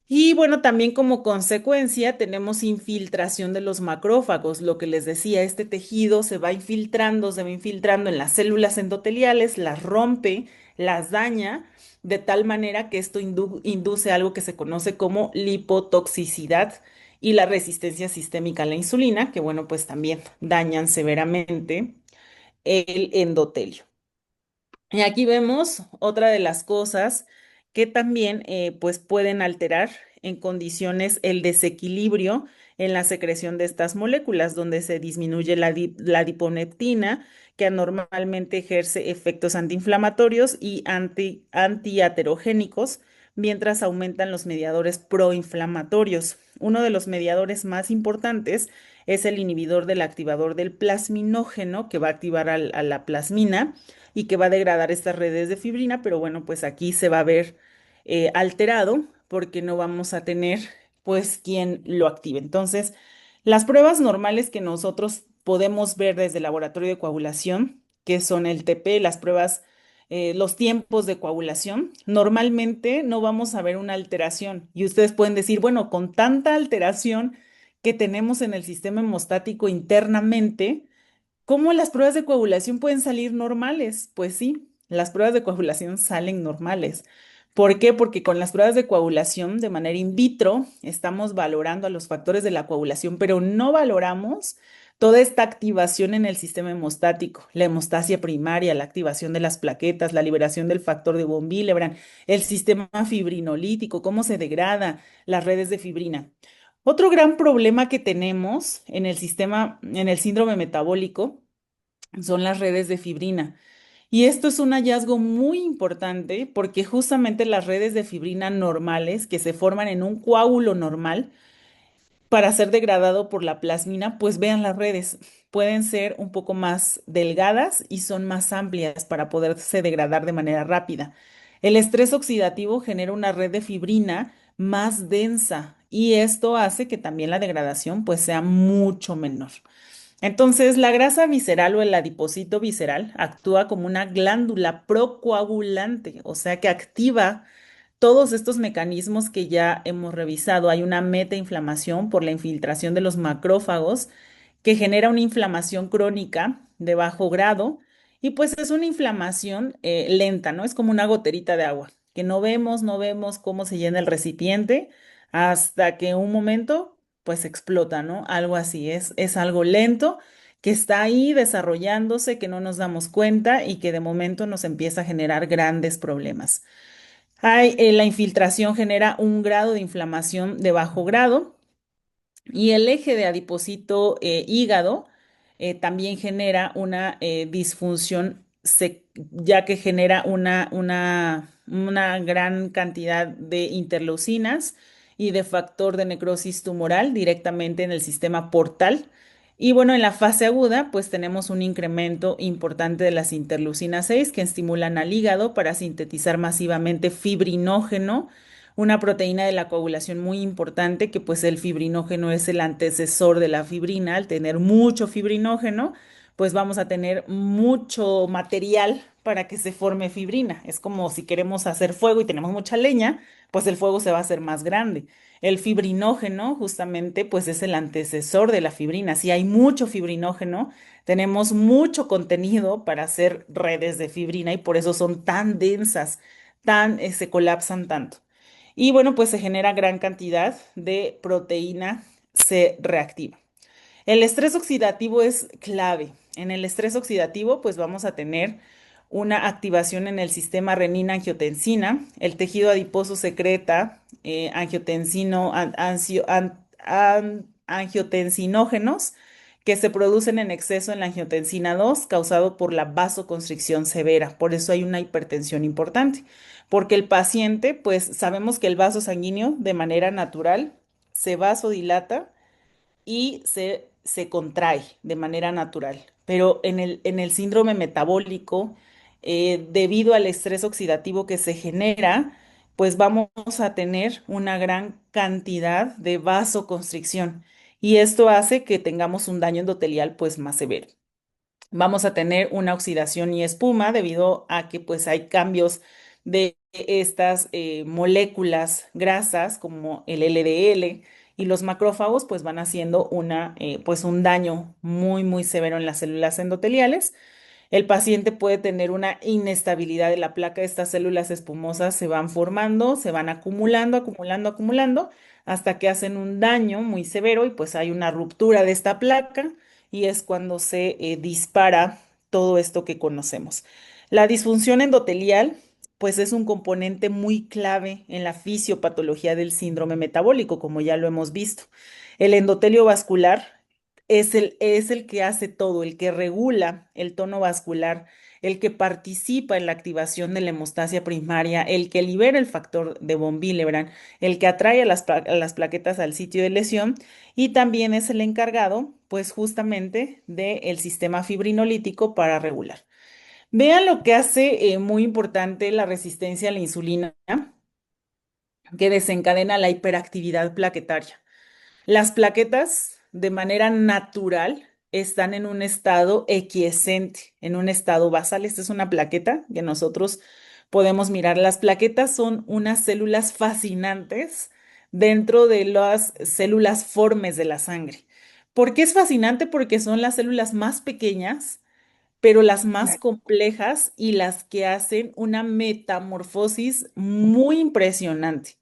Y bueno, también como consecuencia tenemos infiltración de los macrófagos. Lo que les decía, este tejido se va infiltrando en las células endoteliales, las rompe, las daña, de tal manera que esto induce algo que se conoce como lipotoxicidad y la resistencia sistémica a la insulina, que bueno, pues también dañan severamente el endotelio. Y aquí vemos otra de las cosas que también pues pueden alterar en condiciones el desequilibrio en la secreción de estas moléculas, donde se disminuye la adiponectina, que anormalmente ejerce efectos antiinflamatorios y antiaterogénicos, mientras aumentan los mediadores proinflamatorios. Uno de los mediadores más importantes es el inhibidor del activador del plasminógeno, que va a activar a la plasmina y que va a degradar estas redes de fibrina, pero bueno, pues aquí se va a ver alterado porque no vamos a tener pues quien lo active. Entonces, las pruebas normales que nosotros podemos ver desde el laboratorio de coagulación, que son el TP, las pruebas, los tiempos de coagulación, normalmente no vamos a ver una alteración. Y ustedes pueden decir, bueno, con tanta alteración que tenemos en el sistema hemostático internamente, ¿cómo las pruebas de coagulación pueden salir normales? Pues sí, las pruebas de coagulación salen normales. ¿Por qué? Porque con las pruebas de coagulación de manera in vitro estamos valorando a los factores de la coagulación, pero no valoramos toda esta activación en el sistema hemostático, la hemostasia primaria, la activación de las plaquetas, la liberación del factor de von Willebrand, el sistema fibrinolítico, cómo se degrada las redes de fibrina. Otro gran problema que tenemos en el sistema, en el síndrome metabólico, son las redes de fibrina. Y esto es un hallazgo muy importante porque justamente las redes de fibrina normales que se forman en un coágulo normal para ser degradado por la plasmina, pues vean las redes, pueden ser un poco más delgadas y son más amplias para poderse degradar de manera rápida. El estrés oxidativo genera una red de fibrina más densa y esto hace que también la degradación pues sea mucho menor. Entonces, la grasa visceral o el adipocito visceral actúa como una glándula procoagulante, o sea que activa todos estos mecanismos que ya hemos revisado. Hay una metainflamación por la infiltración de los macrófagos que genera una inflamación crónica de bajo grado y pues es una inflamación lenta, ¿no? Es como una goterita de agua, que no vemos cómo se llena el recipiente hasta que un momento pues explota, ¿no? Algo así, es algo lento que está ahí desarrollándose, que no nos damos cuenta y que de momento nos empieza a generar grandes problemas. La infiltración genera un grado de inflamación de bajo grado y el eje de adipocito hígado también genera una disfunción, ya que genera una gran cantidad de interleucinas y de factor de necrosis tumoral directamente en el sistema portal. Y bueno, en la fase aguda, pues tenemos un incremento importante de las interleucinas 6 que estimulan al hígado para sintetizar masivamente fibrinógeno, una proteína de la coagulación muy importante, que pues el fibrinógeno es el antecesor de la fibrina. Al tener mucho fibrinógeno, pues vamos a tener mucho material para que se forme fibrina. Es como si queremos hacer fuego y tenemos mucha leña, pues el fuego se va a hacer más grande. El fibrinógeno justamente pues es el antecesor de la fibrina. Si hay mucho fibrinógeno, tenemos mucho contenido para hacer redes de fibrina y por eso son tan densas, se colapsan tanto. Y bueno, pues se genera gran cantidad de proteína C reactiva. El estrés oxidativo es clave. En el estrés oxidativo, pues vamos a tener una activación en el sistema renina-angiotensina. El tejido adiposo secreta angiotensinógenos que se producen en exceso en la angiotensina 2, causado por la vasoconstricción severa. Por eso hay una hipertensión importante, porque el paciente, pues sabemos que el vaso sanguíneo de manera natural se vasodilata y se contrae de manera natural. Pero en el síndrome metabólico, debido al estrés oxidativo que se genera, pues vamos a tener una gran cantidad de vasoconstricción y esto hace que tengamos un daño endotelial pues más severo. Vamos a tener una oxidación y espuma debido a que pues hay cambios de estas moléculas grasas como el LDL y los macrófagos pues van haciendo pues un daño muy severo en las células endoteliales. El paciente puede tener una inestabilidad de la placa. Estas células espumosas se van formando, se van acumulando, hasta que hacen un daño muy severo y pues hay una ruptura de esta placa y es cuando se dispara todo esto que conocemos. La disfunción endotelial, pues es un componente muy clave en la fisiopatología del síndrome metabólico, como ya lo hemos visto. El endotelio vascular es el que hace todo, el que regula el tono vascular, el que participa en la activación de la hemostasia primaria, el que libera el factor de von Willebrand, el que atrae a las plaquetas al sitio de lesión y también es el encargado, pues justamente, del sistema fibrinolítico para regular. Vean lo que hace muy importante la resistencia a la insulina, que desencadena la hiperactividad plaquetaria. Las plaquetas, de manera natural, están en un estado equiescente, en un estado basal. Esta es una plaqueta que nosotros podemos mirar. Las plaquetas son unas células fascinantes dentro de las células formes de la sangre. ¿Por qué es fascinante? Porque son las células más pequeñas, pero las más complejas y las que hacen una metamorfosis muy impresionante.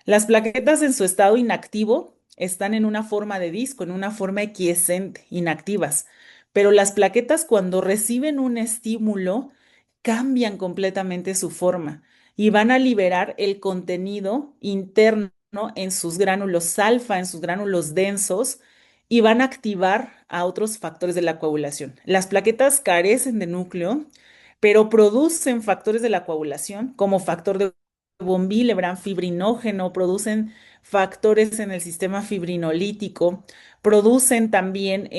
Las plaquetas en su estado inactivo están en una forma de disco, en una forma equiescente, inactivas, pero las plaquetas cuando reciben un estímulo cambian completamente su forma y van a liberar el contenido interno en sus gránulos alfa, en sus gránulos densos y van a activar a otros factores de la coagulación. Las plaquetas carecen de núcleo, pero producen factores de la coagulación como factor de von Willebrand, fibrinógeno, producen factores en el sistema fibrinolítico, producen también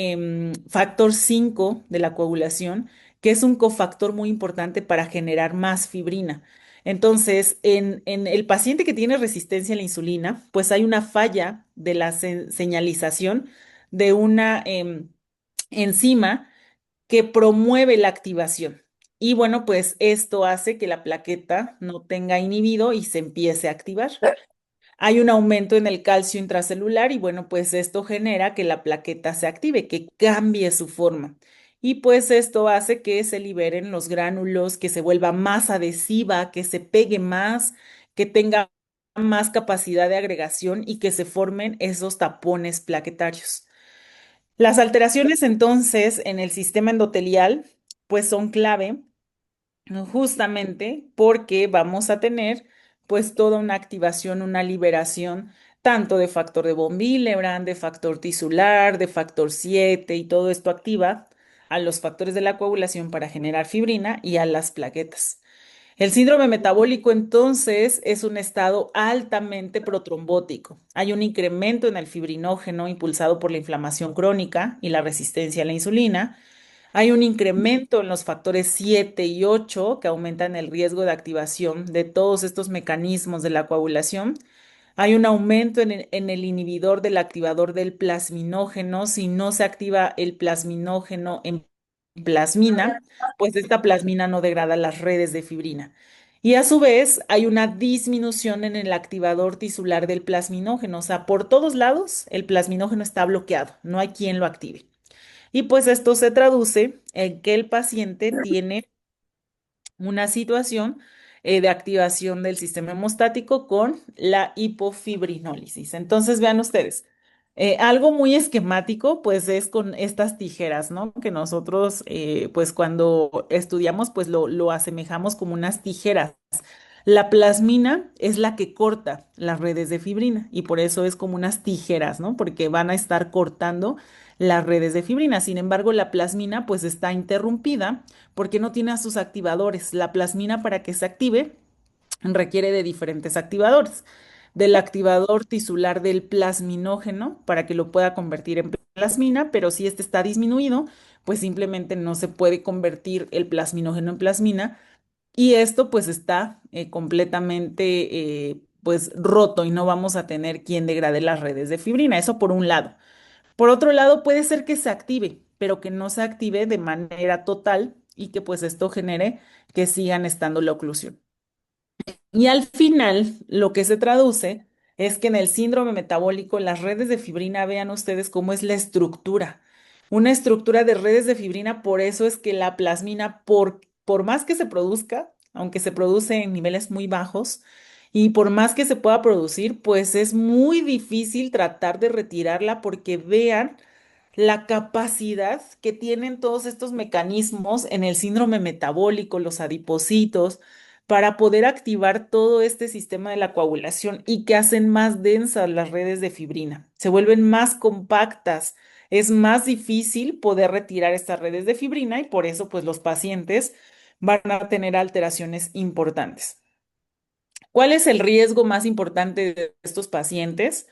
factor 5 de la coagulación, que es un cofactor muy importante para generar más fibrina. Entonces, en el paciente que tiene resistencia a la insulina, pues hay una falla de la señalización de una enzima que promueve la activación. Y bueno, pues esto hace que la plaqueta no tenga inhibido y se empiece a activar. Hay un aumento en el calcio intracelular y bueno, pues esto genera que la plaqueta se active, que cambie su forma. Y pues esto hace que se liberen los gránulos, que se vuelva más adhesiva, que se pegue más, que tenga más capacidad de agregación y que se formen esos tapones plaquetarios. Las alteraciones entonces en el sistema endotelial pues son clave justamente porque vamos a tener pues toda una activación, una liberación tanto de factor de von Willebrand, de factor tisular, de factor 7 y todo esto activa a los factores de la coagulación para generar fibrina y a las plaquetas. El síndrome metabólico entonces es un estado altamente protrombótico. Hay un incremento en el fibrinógeno impulsado por la inflamación crónica y la resistencia a la insulina. Hay un incremento en los factores 7 y 8 que aumentan el riesgo de activación de todos estos mecanismos de la coagulación. Hay un aumento en el inhibidor del activador del plasminógeno. Si no se activa el plasminógeno en plasmina, pues esta plasmina no degrada las redes de fibrina. Y a su vez hay una disminución en el activador tisular del plasminógeno. O sea, por todos lados el plasminógeno está bloqueado, no hay quien lo active. Y pues esto se traduce en que el paciente tiene una situación de activación del sistema hemostático con la hipofibrinólisis. Entonces, vean ustedes, algo muy esquemático, pues es con estas tijeras, ¿no? Que nosotros, pues cuando estudiamos, pues lo asemejamos como unas tijeras. La plasmina es la que corta las redes de fibrina y por eso es como unas tijeras, ¿no? Porque van a estar cortando las redes de fibrina. Sin embargo, la plasmina pues está interrumpida porque no tiene a sus activadores. La plasmina para que se active requiere de diferentes activadores. Del activador tisular del plasminógeno para que lo pueda convertir en plasmina, pero si este está disminuido, pues simplemente no se puede convertir el plasminógeno en plasmina y esto pues está completamente pues roto y no vamos a tener quien degrade las redes de fibrina. Eso por un lado. Por otro lado, puede ser que se active, pero que no se active de manera total y que pues esto genere que sigan estando la oclusión. Y al final, lo que se traduce es que en el síndrome metabólico, las redes de fibrina, vean ustedes cómo es la estructura. Una estructura de redes de fibrina, por eso es que la plasmina, por más que se produzca, aunque se produce en niveles muy bajos, y por más que se pueda producir, pues es muy difícil tratar de retirarla porque vean la capacidad que tienen todos estos mecanismos en el síndrome metabólico, los adipocitos, para poder activar todo este sistema de la coagulación y que hacen más densas las redes de fibrina, se vuelven más compactas. Es más difícil poder retirar estas redes de fibrina y por eso pues los pacientes van a tener alteraciones importantes. ¿Cuál es el riesgo más importante de estos pacientes?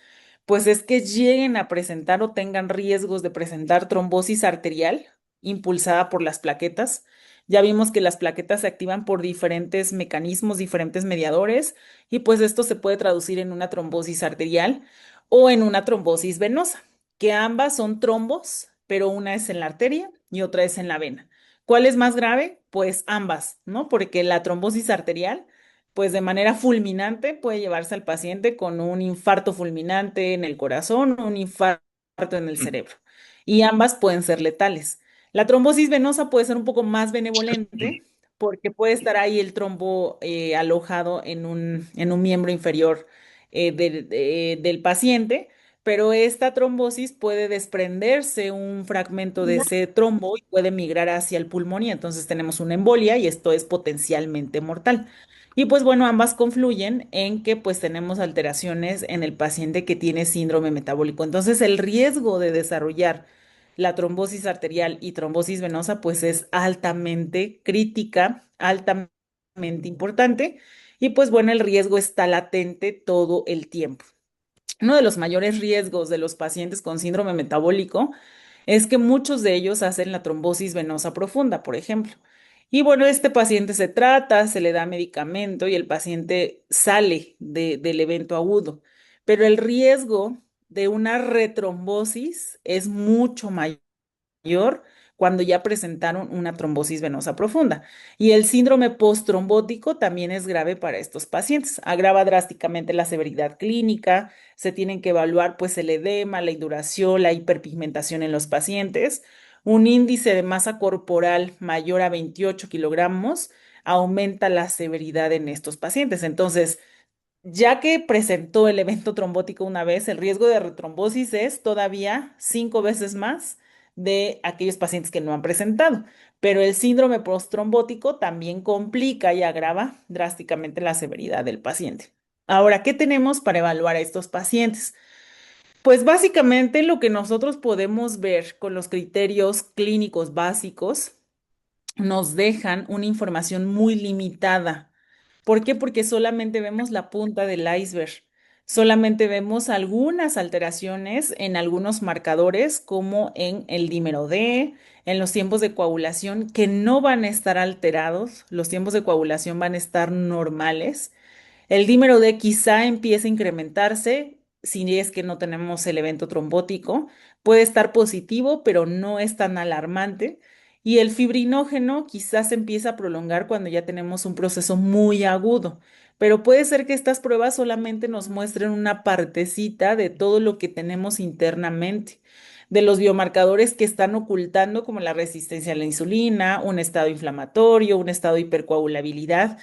Pues es que lleguen a presentar o tengan riesgos de presentar trombosis arterial impulsada por las plaquetas. Ya vimos que las plaquetas se activan por diferentes mecanismos, diferentes mediadores, y pues esto se puede traducir en una trombosis arterial o en una trombosis venosa, que ambas son trombos, pero una es en la arteria y otra es en la vena. ¿Cuál es más grave? Pues ambas, ¿no? Porque la trombosis arterial pues de manera fulminante puede llevarse al paciente con un infarto fulminante en el corazón o un infarto en el cerebro. Y ambas pueden ser letales. La trombosis venosa puede ser un poco más benevolente porque puede estar ahí el trombo alojado en un miembro inferior del paciente, pero esta trombosis puede desprenderse un fragmento de ese trombo y puede migrar hacia el pulmón y entonces tenemos una embolia y esto es potencialmente mortal. Y pues bueno, ambas confluyen en que pues tenemos alteraciones en el paciente que tiene síndrome metabólico. Entonces el riesgo de desarrollar la trombosis arterial y trombosis venosa pues es altamente crítica, altamente importante y pues bueno, el riesgo está latente todo el tiempo. Uno de los mayores riesgos de los pacientes con síndrome metabólico es que muchos de ellos hacen la trombosis venosa profunda, por ejemplo. Y bueno, este paciente se trata, se le da medicamento y el paciente sale del evento agudo. Pero el riesgo de una retrombosis es mucho mayor cuando ya presentaron una trombosis venosa profunda. Y el síndrome postrombótico también es grave para estos pacientes. Agrava drásticamente la severidad clínica, se tienen que evaluar pues el edema, la induración, la hiperpigmentación en los pacientes. Un índice de masa corporal mayor a 28 kilogramos aumenta la severidad en estos pacientes. Entonces, ya que presentó el evento trombótico una vez, el riesgo de retrombosis es todavía 5 veces más de aquellos pacientes que no han presentado. Pero el síndrome postrombótico también complica y agrava drásticamente la severidad del paciente. Ahora, ¿qué tenemos para evaluar a estos pacientes? Pues básicamente lo que nosotros podemos ver con los criterios clínicos básicos nos dejan una información muy limitada. ¿Por qué? Porque solamente vemos la punta del iceberg. Solamente vemos algunas alteraciones en algunos marcadores, como en el dímero D, en los tiempos de coagulación, que no van a estar alterados. Los tiempos de coagulación van a estar normales. El dímero D quizá empiece a incrementarse si es que no tenemos el evento trombótico. Puede estar positivo, pero no es tan alarmante. Y el fibrinógeno quizás se empieza a prolongar cuando ya tenemos un proceso muy agudo. Pero puede ser que estas pruebas solamente nos muestren una partecita de todo lo que tenemos internamente, de los biomarcadores que están ocultando, como la resistencia a la insulina, un estado inflamatorio, un estado de hipercoagulabilidad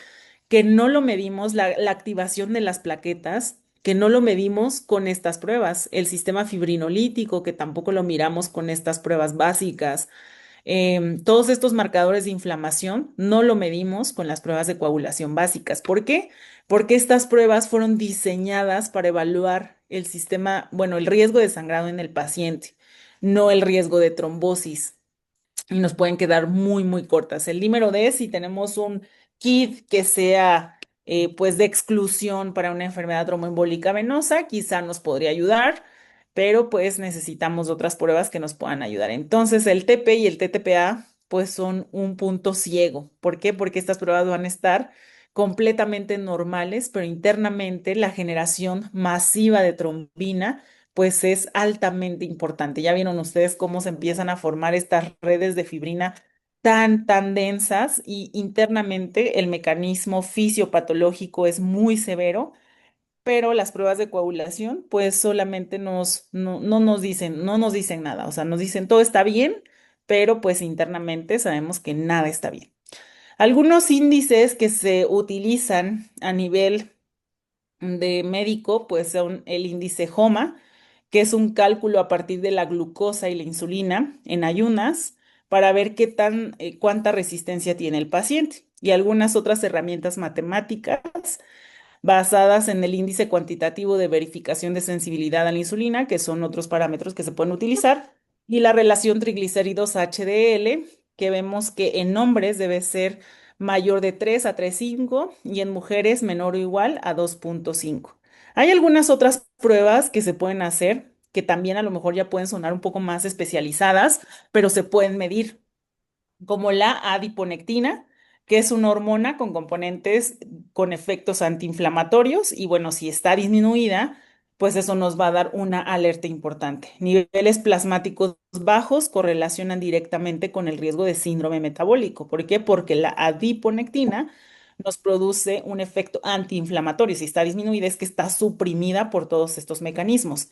que no lo medimos, la activación de las plaquetas, que no lo medimos con estas pruebas, el sistema fibrinolítico, que tampoco lo miramos con estas pruebas básicas. Todos estos marcadores de inflamación no lo medimos con las pruebas de coagulación básicas. ¿Por qué? Porque estas pruebas fueron diseñadas para evaluar el sistema, bueno, el riesgo de sangrado en el paciente, no el riesgo de trombosis y nos pueden quedar muy, muy cortas. El dímero D, si tenemos un kit que sea pues de exclusión para una enfermedad tromboembólica venosa, quizá nos podría ayudar, pero pues necesitamos otras pruebas que nos puedan ayudar. Entonces, el TP y el TTPA pues son un punto ciego. ¿Por qué? Porque estas pruebas van a estar completamente normales, pero internamente la generación masiva de trombina pues es altamente importante. Ya vieron ustedes cómo se empiezan a formar estas redes de fibrina tan, tan densas y internamente el mecanismo fisiopatológico es muy severo, pero las pruebas de coagulación pues solamente no nos dicen nada, o sea, nos dicen todo está bien, pero pues internamente sabemos que nada está bien. Algunos índices que se utilizan a nivel de médico, pues son el índice HOMA, que es un cálculo a partir de la glucosa y la insulina en ayunas para ver cuánta resistencia tiene el paciente. Y algunas otras herramientas matemáticas basadas en el índice cuantitativo de verificación de sensibilidad a la insulina, que son otros parámetros que se pueden utilizar, y la relación triglicéridos HDL, que vemos que en hombres debe ser mayor de 3 a 3,5 y en mujeres menor o igual a 2,5. Hay algunas otras pruebas que se pueden hacer que también a lo mejor ya pueden sonar un poco más especializadas, pero se pueden medir como la adiponectina, que es una hormona con componentes con efectos antiinflamatorios y bueno, si está disminuida, pues eso nos va a dar una alerta importante. Niveles plasmáticos bajos correlacionan directamente con el riesgo de síndrome metabólico. ¿Por qué? Porque la adiponectina nos produce un efecto antiinflamatorio. Si está disminuida es que está suprimida por todos estos mecanismos.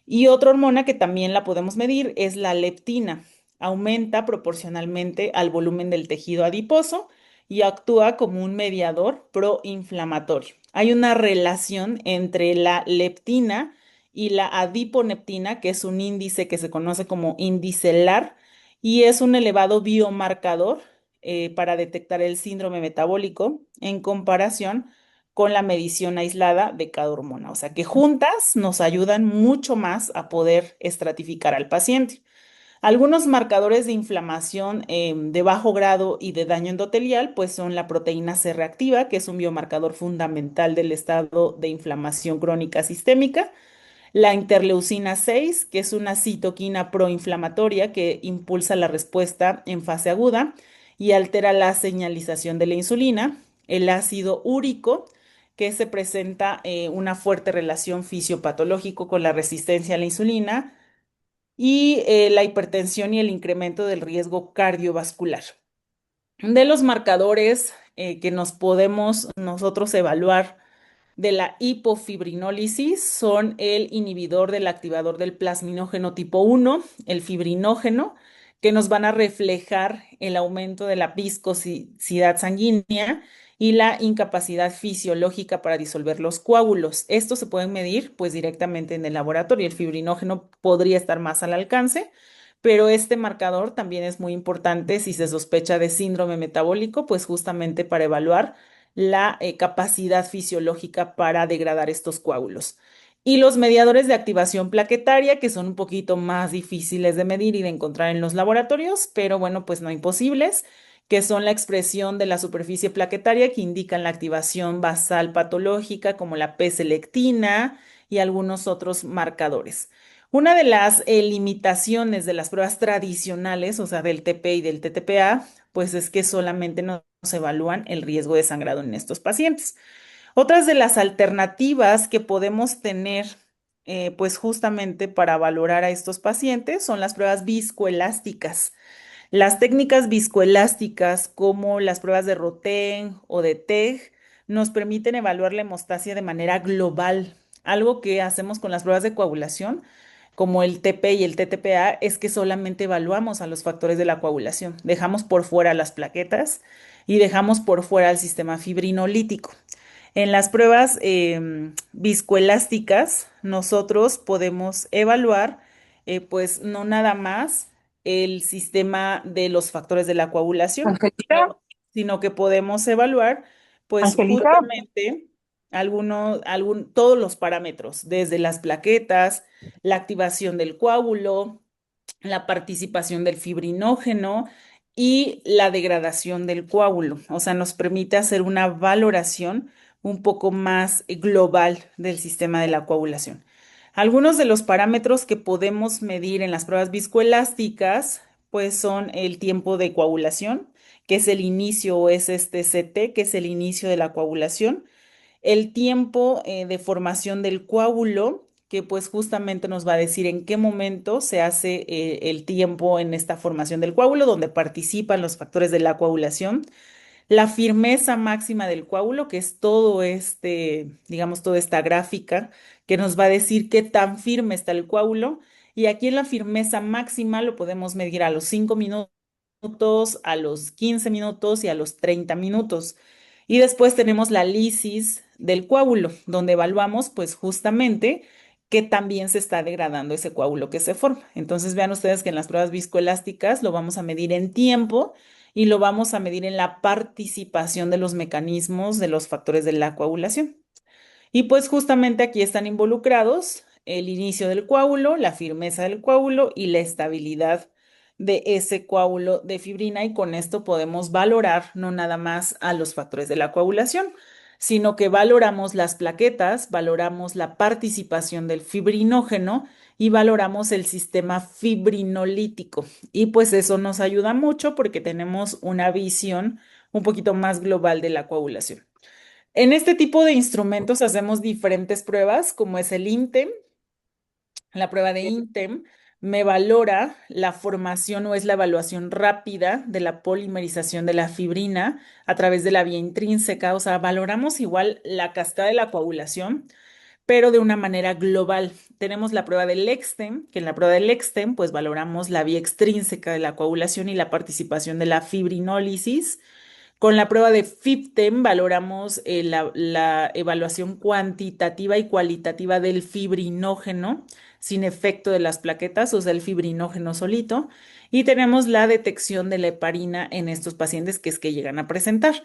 Y otra hormona que también la podemos medir es la leptina. Aumenta proporcionalmente al volumen del tejido adiposo y actúa como un mediador proinflamatorio. Hay una relación entre la leptina y la adiponeptina, que es un índice que se conoce como índice LAR y es un elevado biomarcador para detectar el síndrome metabólico en comparación con la medición aislada de cada hormona. O sea que juntas nos ayudan mucho más a poder estratificar al paciente. Algunos marcadores de inflamación de bajo grado y de daño endotelial, pues son la proteína C reactiva, que es un biomarcador fundamental del estado de inflamación crónica sistémica, la interleucina 6, que es una citoquina proinflamatoria que impulsa la respuesta en fase aguda y altera la señalización de la insulina, el ácido úrico, que se presenta una fuerte relación fisiopatológico con la resistencia a la insulina, y la hipertensión y el incremento del riesgo cardiovascular. De los marcadores que nos podemos nosotros evaluar de la hipofibrinólisis son el inhibidor del activador del plasminógeno tipo 1, el fibrinógeno, que nos van a reflejar el aumento de la viscosidad sanguínea y la incapacidad fisiológica para disolver los coágulos. Estos se pueden medir pues directamente en el laboratorio. El fibrinógeno podría estar más al alcance, pero este marcador también es muy importante si se sospecha de síndrome metabólico, pues justamente para evaluar la capacidad fisiológica para degradar estos coágulos. Y los mediadores de activación plaquetaria, que son un poquito más difíciles de medir y de encontrar en los laboratorios, pero bueno, pues no imposibles, que son la expresión de la superficie plaquetaria que indican la activación basal patológica, como la P-selectina y algunos otros marcadores. Una de las limitaciones de las pruebas tradicionales, o sea, del TP y del TTPA, pues es que solamente nos evalúan el riesgo de sangrado en estos pacientes. Otras de las alternativas que podemos tener, pues justamente para valorar a estos pacientes, son las pruebas viscoelásticas. Las técnicas viscoelásticas, como las pruebas de Roten o de TEG, nos permiten evaluar la hemostasia de manera global. Algo que hacemos con las pruebas de coagulación, como el TP y el TTPA, es que solamente evaluamos a los factores de la coagulación. Dejamos por fuera las plaquetas y dejamos por fuera el sistema fibrinolítico. En las pruebas viscoelásticas, nosotros podemos evaluar, pues no nada más el sistema de los factores de la coagulación, Angelita, sino que podemos evaluar, pues Angelita, justamente todos los parámetros, desde las plaquetas, la activación del coágulo, la participación del fibrinógeno y la degradación del coágulo. O sea, nos permite hacer una valoración un poco más global del sistema de la coagulación. Algunos de los parámetros que podemos medir en las pruebas viscoelásticas, pues son el tiempo de coagulación, que es el inicio, o es este CT, que es el inicio de la coagulación, el tiempo de formación del coágulo, que pues justamente nos va a decir en qué momento se hace el tiempo en esta formación del coágulo, donde participan los factores de la coagulación, la firmeza máxima del coágulo, que es todo digamos, toda esta gráfica que nos va a decir qué tan firme está el coágulo. Y aquí en la firmeza máxima lo podemos medir a los 5 minutos, a los 15 minutos y a los 30 minutos. Y después tenemos la lisis del coágulo, donde evaluamos pues justamente que también se está degradando ese coágulo que se forma. Entonces vean ustedes que en las pruebas viscoelásticas lo vamos a medir en tiempo y lo vamos a medir en la participación de los mecanismos de los factores de la coagulación. Y pues justamente aquí están involucrados el inicio del coágulo, la firmeza del coágulo y la estabilidad de ese coágulo de fibrina, y con esto podemos valorar no nada más a los factores de la coagulación, sino que valoramos las plaquetas, valoramos la participación del fibrinógeno y valoramos el sistema fibrinolítico. Y pues eso nos ayuda mucho porque tenemos una visión un poquito más global de la coagulación. En este tipo de instrumentos hacemos diferentes pruebas, como es el INTEM. La prueba de INTEM me valora la formación, o es la evaluación rápida de la polimerización de la fibrina a través de la vía intrínseca. O sea, valoramos igual la cascada de la coagulación, pero de una manera global. Tenemos la prueba del EXTEM, que en la prueba del EXTEM pues valoramos la vía extrínseca de la coagulación y la participación de la fibrinólisis. Con la prueba de FIBTEM valoramos la evaluación cuantitativa y cualitativa del fibrinógeno sin efecto de las plaquetas, o sea, el fibrinógeno solito. Y tenemos la detección de la heparina en estos pacientes que es que llegan a presentar.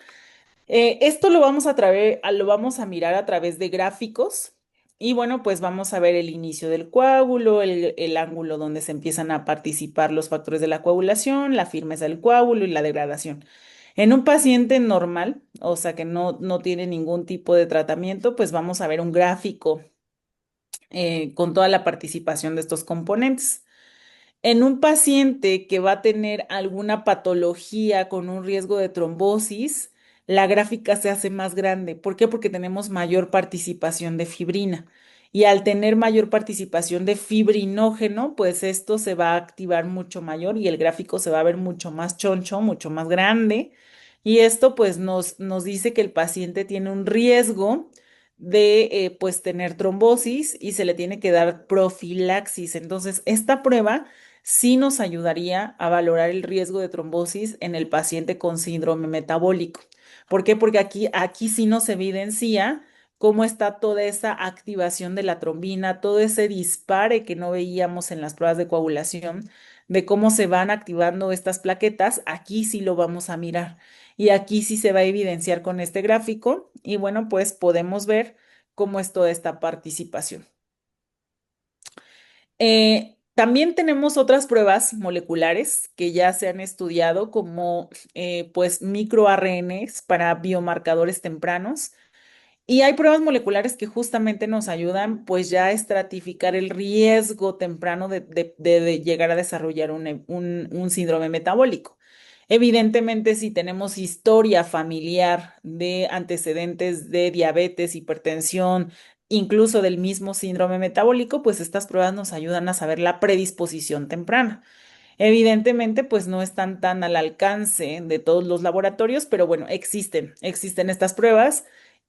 Esto lo vamos a mirar a través de gráficos. Y bueno, pues vamos a ver el inicio del coágulo, el ángulo donde se empiezan a participar los factores de la coagulación, la firmeza del coágulo y la degradación. En un paciente normal, o sea que no tiene ningún tipo de tratamiento, pues vamos a ver un gráfico con toda la participación de estos componentes. En un paciente que va a tener alguna patología con un riesgo de trombosis, la gráfica se hace más grande. ¿Por qué? Porque tenemos mayor participación de fibrina. y al tener mayor participación de fibrinógeno, pues esto se va a activar mucho mayor y el gráfico se va a ver mucho más choncho, mucho más grande. Y esto pues nos dice que el paciente tiene un riesgo de pues tener trombosis y se le tiene que dar profilaxis. Entonces, esta prueba sí nos ayudaría a valorar el riesgo de trombosis en el paciente con síndrome metabólico. ¿Por qué? Porque aquí sí nos evidencia cómo está toda esa activación de la trombina, todo ese dispare que no veíamos en las pruebas de coagulación, de cómo se van activando estas plaquetas, aquí sí lo vamos a mirar. Y aquí sí se va a evidenciar con este gráfico y bueno, pues podemos ver cómo es toda esta participación. También tenemos otras pruebas moleculares que ya se han estudiado como pues microRNAs para biomarcadores tempranos. Y hay pruebas moleculares que justamente nos ayudan pues ya a estratificar el riesgo temprano de llegar a desarrollar un síndrome metabólico. Evidentemente, si tenemos historia familiar de antecedentes de diabetes, hipertensión, incluso del mismo síndrome metabólico, pues estas pruebas nos ayudan a saber la predisposición temprana. Evidentemente, pues no están tan al alcance de todos los laboratorios, pero bueno, existen estas pruebas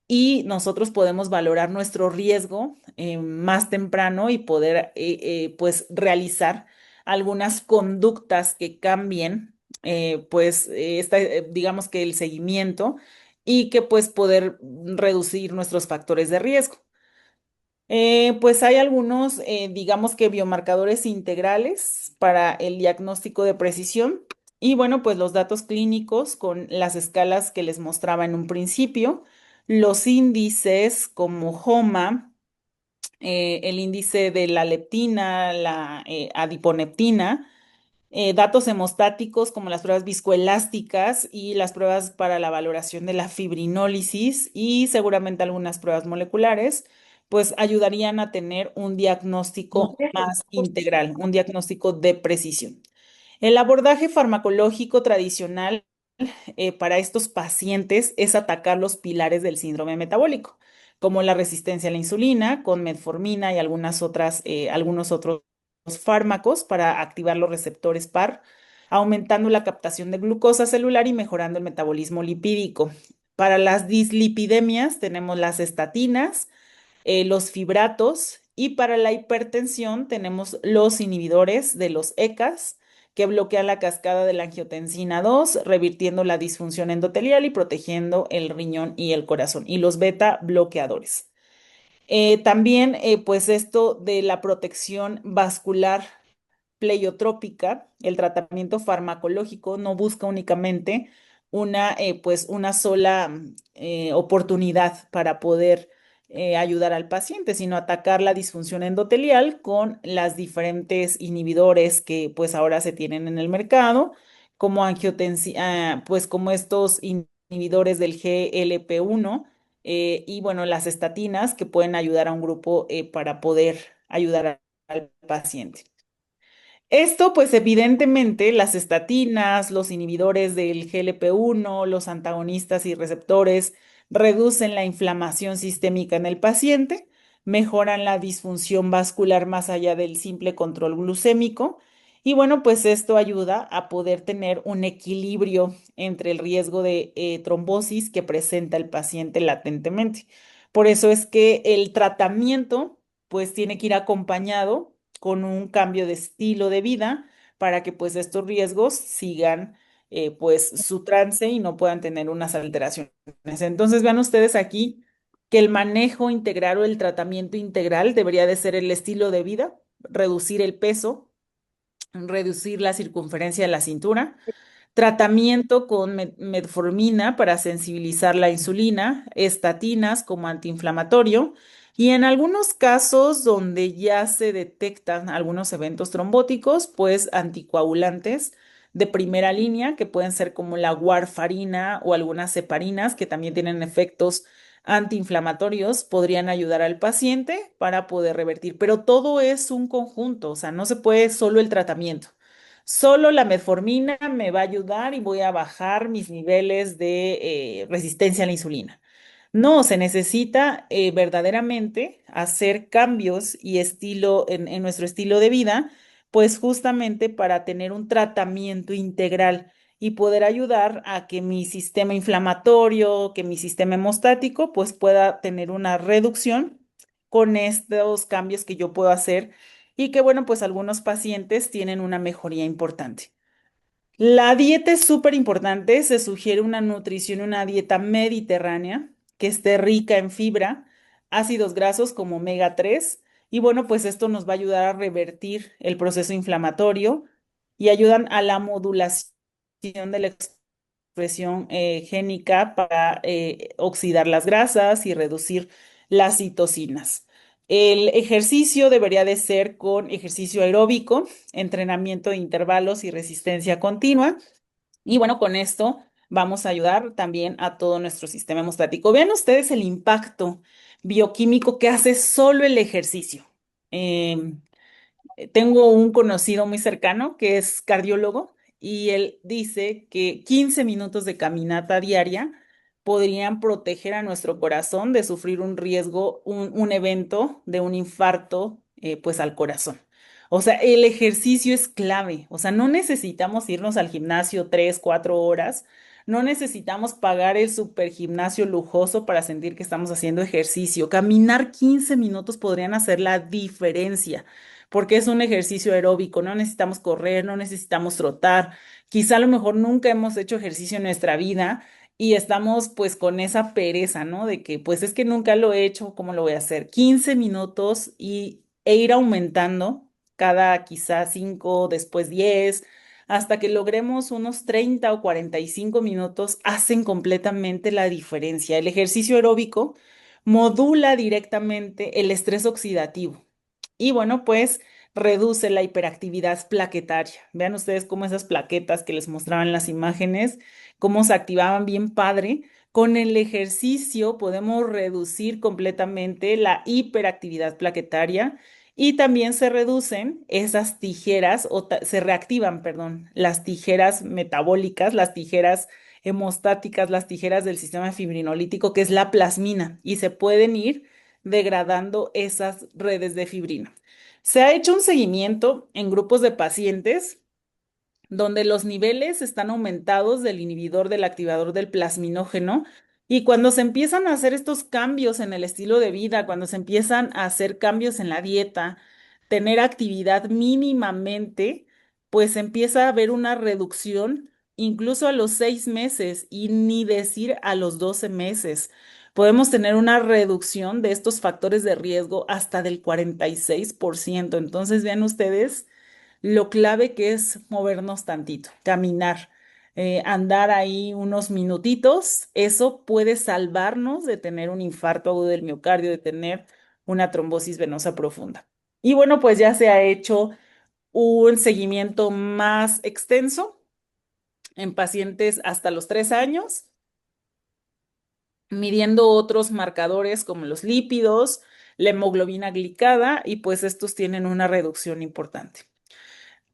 y nosotros podemos valorar nuestro riesgo más temprano y poder pues realizar algunas conductas que cambien digamos que el seguimiento y que pues poder reducir nuestros factores de riesgo. Pues hay algunos, digamos que biomarcadores integrales para el diagnóstico de precisión y bueno, pues los datos clínicos con las escalas que les mostraba en un principio, los índices como HOMA, el índice de la leptina, la adiponeptina, datos hemostáticos como las pruebas viscoelásticas y las pruebas para la valoración de la fibrinólisis y seguramente algunas pruebas moleculares, pues ayudarían a tener un diagnóstico más integral, un diagnóstico de precisión. El abordaje farmacológico tradicional para estos pacientes es atacar los pilares del síndrome metabólico, como la resistencia a la insulina con metformina y algunos otros fármacos para activar los receptores PAR, aumentando la captación de glucosa celular y mejorando el metabolismo lipídico. Para las dislipidemias tenemos las estatinas, los fibratos y para la hipertensión tenemos los inhibidores de los ECAs que bloquean la cascada de la angiotensina 2, revirtiendo la disfunción endotelial y protegiendo el riñón y el corazón, y los beta bloqueadores. También, pues esto de la protección vascular pleiotrópica, el tratamiento farmacológico no busca únicamente pues una sola oportunidad para poder ayudar al paciente, sino atacar la disfunción endotelial con las diferentes inhibidores que pues ahora se tienen en el mercado, como pues como estos inhibidores del GLP-1 y bueno, las estatinas que pueden ayudar a un grupo para poder ayudar al paciente. Esto, pues evidentemente, las estatinas, los inhibidores del GLP-1, los antagonistas y receptores reducen la inflamación sistémica en el paciente, mejoran la disfunción vascular más allá del simple control glucémico y bueno, pues esto ayuda a poder tener un equilibrio entre el riesgo de trombosis que presenta el paciente latentemente. Por eso es que el tratamiento, pues tiene que ir acompañado con un cambio de estilo de vida para que pues estos riesgos sigan pues su trance y no puedan tener unas alteraciones. Entonces vean ustedes aquí que el manejo integral o el tratamiento integral debería de ser el estilo de vida, reducir el peso, reducir la circunferencia de la cintura, tratamiento con metformina para sensibilizar la insulina, estatinas como antiinflamatorio y en algunos casos donde ya se detectan algunos eventos trombóticos, pues anticoagulantes de primera línea que pueden ser como la warfarina o algunas heparinas que también tienen efectos antiinflamatorios, podrían ayudar al paciente para poder revertir, pero todo es un conjunto, o sea, no se puede solo el tratamiento. Solo la metformina me va a ayudar y voy a bajar mis niveles de resistencia a la insulina. No, se necesita verdaderamente hacer cambios y estilo en nuestro estilo de vida, pues justamente para tener un tratamiento integral y poder ayudar a que mi sistema inflamatorio, que mi sistema hemostático, pues pueda tener una reducción con estos cambios que yo puedo hacer y que, bueno, pues algunos pacientes tienen una mejoría importante. La dieta es súper importante. Se sugiere una nutrición, una dieta mediterránea que esté rica en fibra, ácidos grasos como omega 3. Y bueno, pues esto nos va a ayudar a revertir el proceso inflamatorio y ayudan a la modulación de la expresión génica para oxidar las grasas y reducir las citocinas. El ejercicio debería de ser con ejercicio aeróbico, entrenamiento de intervalos y resistencia continua. Y bueno, con esto vamos a ayudar también a todo nuestro sistema hemostático. Vean ustedes el impacto bioquímico que hace solo el ejercicio. Em, Tengo un conocido muy cercano que es cardiólogo y él dice que 15 minutos de caminata diaria podrían proteger a nuestro corazón de sufrir un riesgo, un evento de un infarto, pues al corazón. O sea, el ejercicio es clave. O sea, no necesitamos irnos al gimnasio 3, 4 horas. No necesitamos pagar el super gimnasio lujoso para sentir que estamos haciendo ejercicio. Caminar 15 minutos podrían hacer la diferencia porque es un ejercicio aeróbico, no necesitamos correr, no necesitamos trotar, quizá a lo mejor nunca hemos hecho ejercicio en nuestra vida y estamos pues con esa pereza, ¿no? De que pues es que nunca lo he hecho, ¿cómo lo voy a hacer? 15 minutos e ir aumentando cada quizá 5, después 10, hasta que logremos unos 30 o 45 minutos, hacen completamente la diferencia. El ejercicio aeróbico modula directamente el estrés oxidativo. Y bueno, pues reduce la hiperactividad plaquetaria. Vean ustedes cómo esas plaquetas que les mostraban las imágenes, cómo se activaban bien padre. Con el ejercicio podemos reducir completamente la hiperactividad plaquetaria y también se reducen esas tijeras se reactivan, perdón, las tijeras metabólicas, las tijeras hemostáticas, las tijeras del sistema fibrinolítico, que es la plasmina, y se pueden ir degradando esas redes de fibrina. Se ha hecho un seguimiento en grupos de pacientes donde los niveles están aumentados del inhibidor del activador del plasminógeno y cuando se empiezan a hacer estos cambios en el estilo de vida, cuando se empiezan a hacer cambios en la dieta, tener actividad mínimamente, pues empieza a haber una reducción incluso a los 6 meses y ni decir a los 12 meses. Podemos tener una reducción de estos factores de riesgo hasta del 46%. Entonces, vean ustedes lo clave que es movernos tantito, caminar, andar ahí unos minutitos, eso puede salvarnos de tener un infarto agudo del miocardio, de tener una trombosis venosa profunda. Y bueno, pues ya se ha hecho un seguimiento más extenso en pacientes hasta los 3 años, midiendo otros marcadores como los lípidos, la hemoglobina glicada, y pues estos tienen una reducción importante.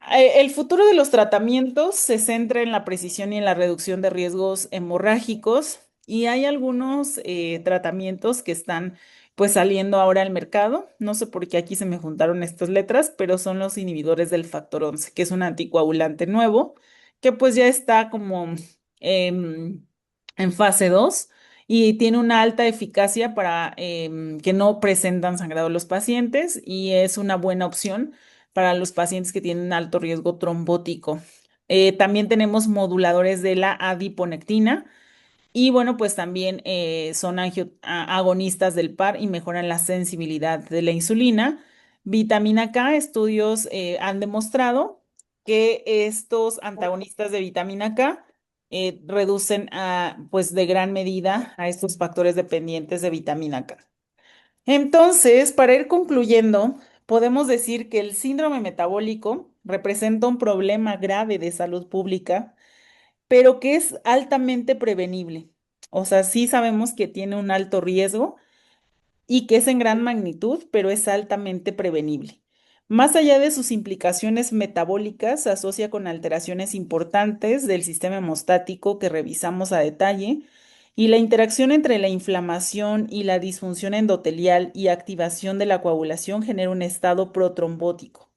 El futuro de los tratamientos se centra en la precisión y en la reducción de riesgos hemorrágicos y hay algunos tratamientos que están pues saliendo ahora al mercado. No sé por qué aquí se me juntaron estas letras, pero son los inhibidores del factor 11, que es un anticoagulante nuevo que pues ya está como em, en fase 2 y tiene una alta eficacia para que no presentan sangrado los pacientes y es una buena opción para los pacientes que tienen alto riesgo trombótico. También tenemos moduladores de la adiponectina y bueno, pues también son agonistas del par y mejoran la sensibilidad de la insulina. Vitamina K, estudios han demostrado que estos antagonistas de vitamina K reducen pues de gran medida a estos factores dependientes de vitamina K. Entonces, para ir concluyendo, podemos decir que el síndrome metabólico representa un problema grave de salud pública, pero que es altamente prevenible. O sea, sí sabemos que tiene un alto riesgo y que es en gran magnitud, pero es altamente prevenible. Más allá de sus implicaciones metabólicas, se asocia con alteraciones importantes del sistema hemostático que revisamos a detalle Y la interacción entre la inflamación y la disfunción endotelial y activación de la coagulación genera un estado protrombótico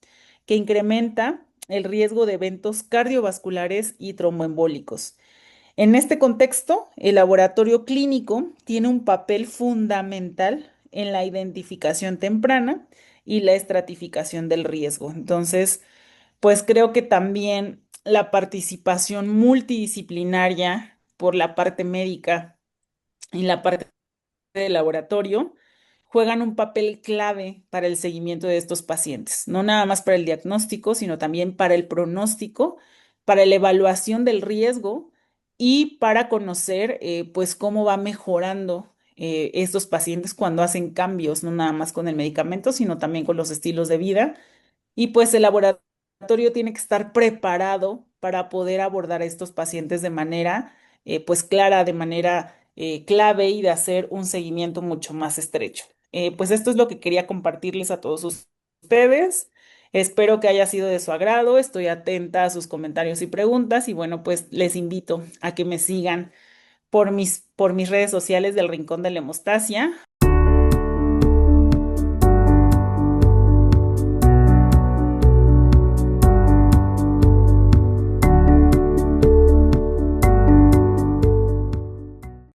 que incrementa el riesgo de eventos cardiovasculares y tromboembólicos. En este contexto, el laboratorio clínico tiene un papel fundamental en la identificación temprana y la estratificación del riesgo. Entonces, pues creo que también la participación multidisciplinaria por la parte médica y la parte de laboratorio juegan un papel clave para el seguimiento de estos pacientes, no nada más para el diagnóstico, sino también para el pronóstico, para la evaluación del riesgo y para conocer pues cómo va mejorando estos pacientes cuando hacen cambios, no nada más con el medicamento, sino también con los estilos de vida y pues el laboratorio tiene que estar preparado para poder abordar a estos pacientes de manera pues clara, de manera clave y de hacer un seguimiento mucho más estrecho. Pues esto es lo que quería compartirles a todos ustedes. Espero que haya sido de su agrado. Estoy atenta a sus comentarios y preguntas y bueno, pues les invito a que me sigan por mis redes sociales del Rincón de la Hemostasia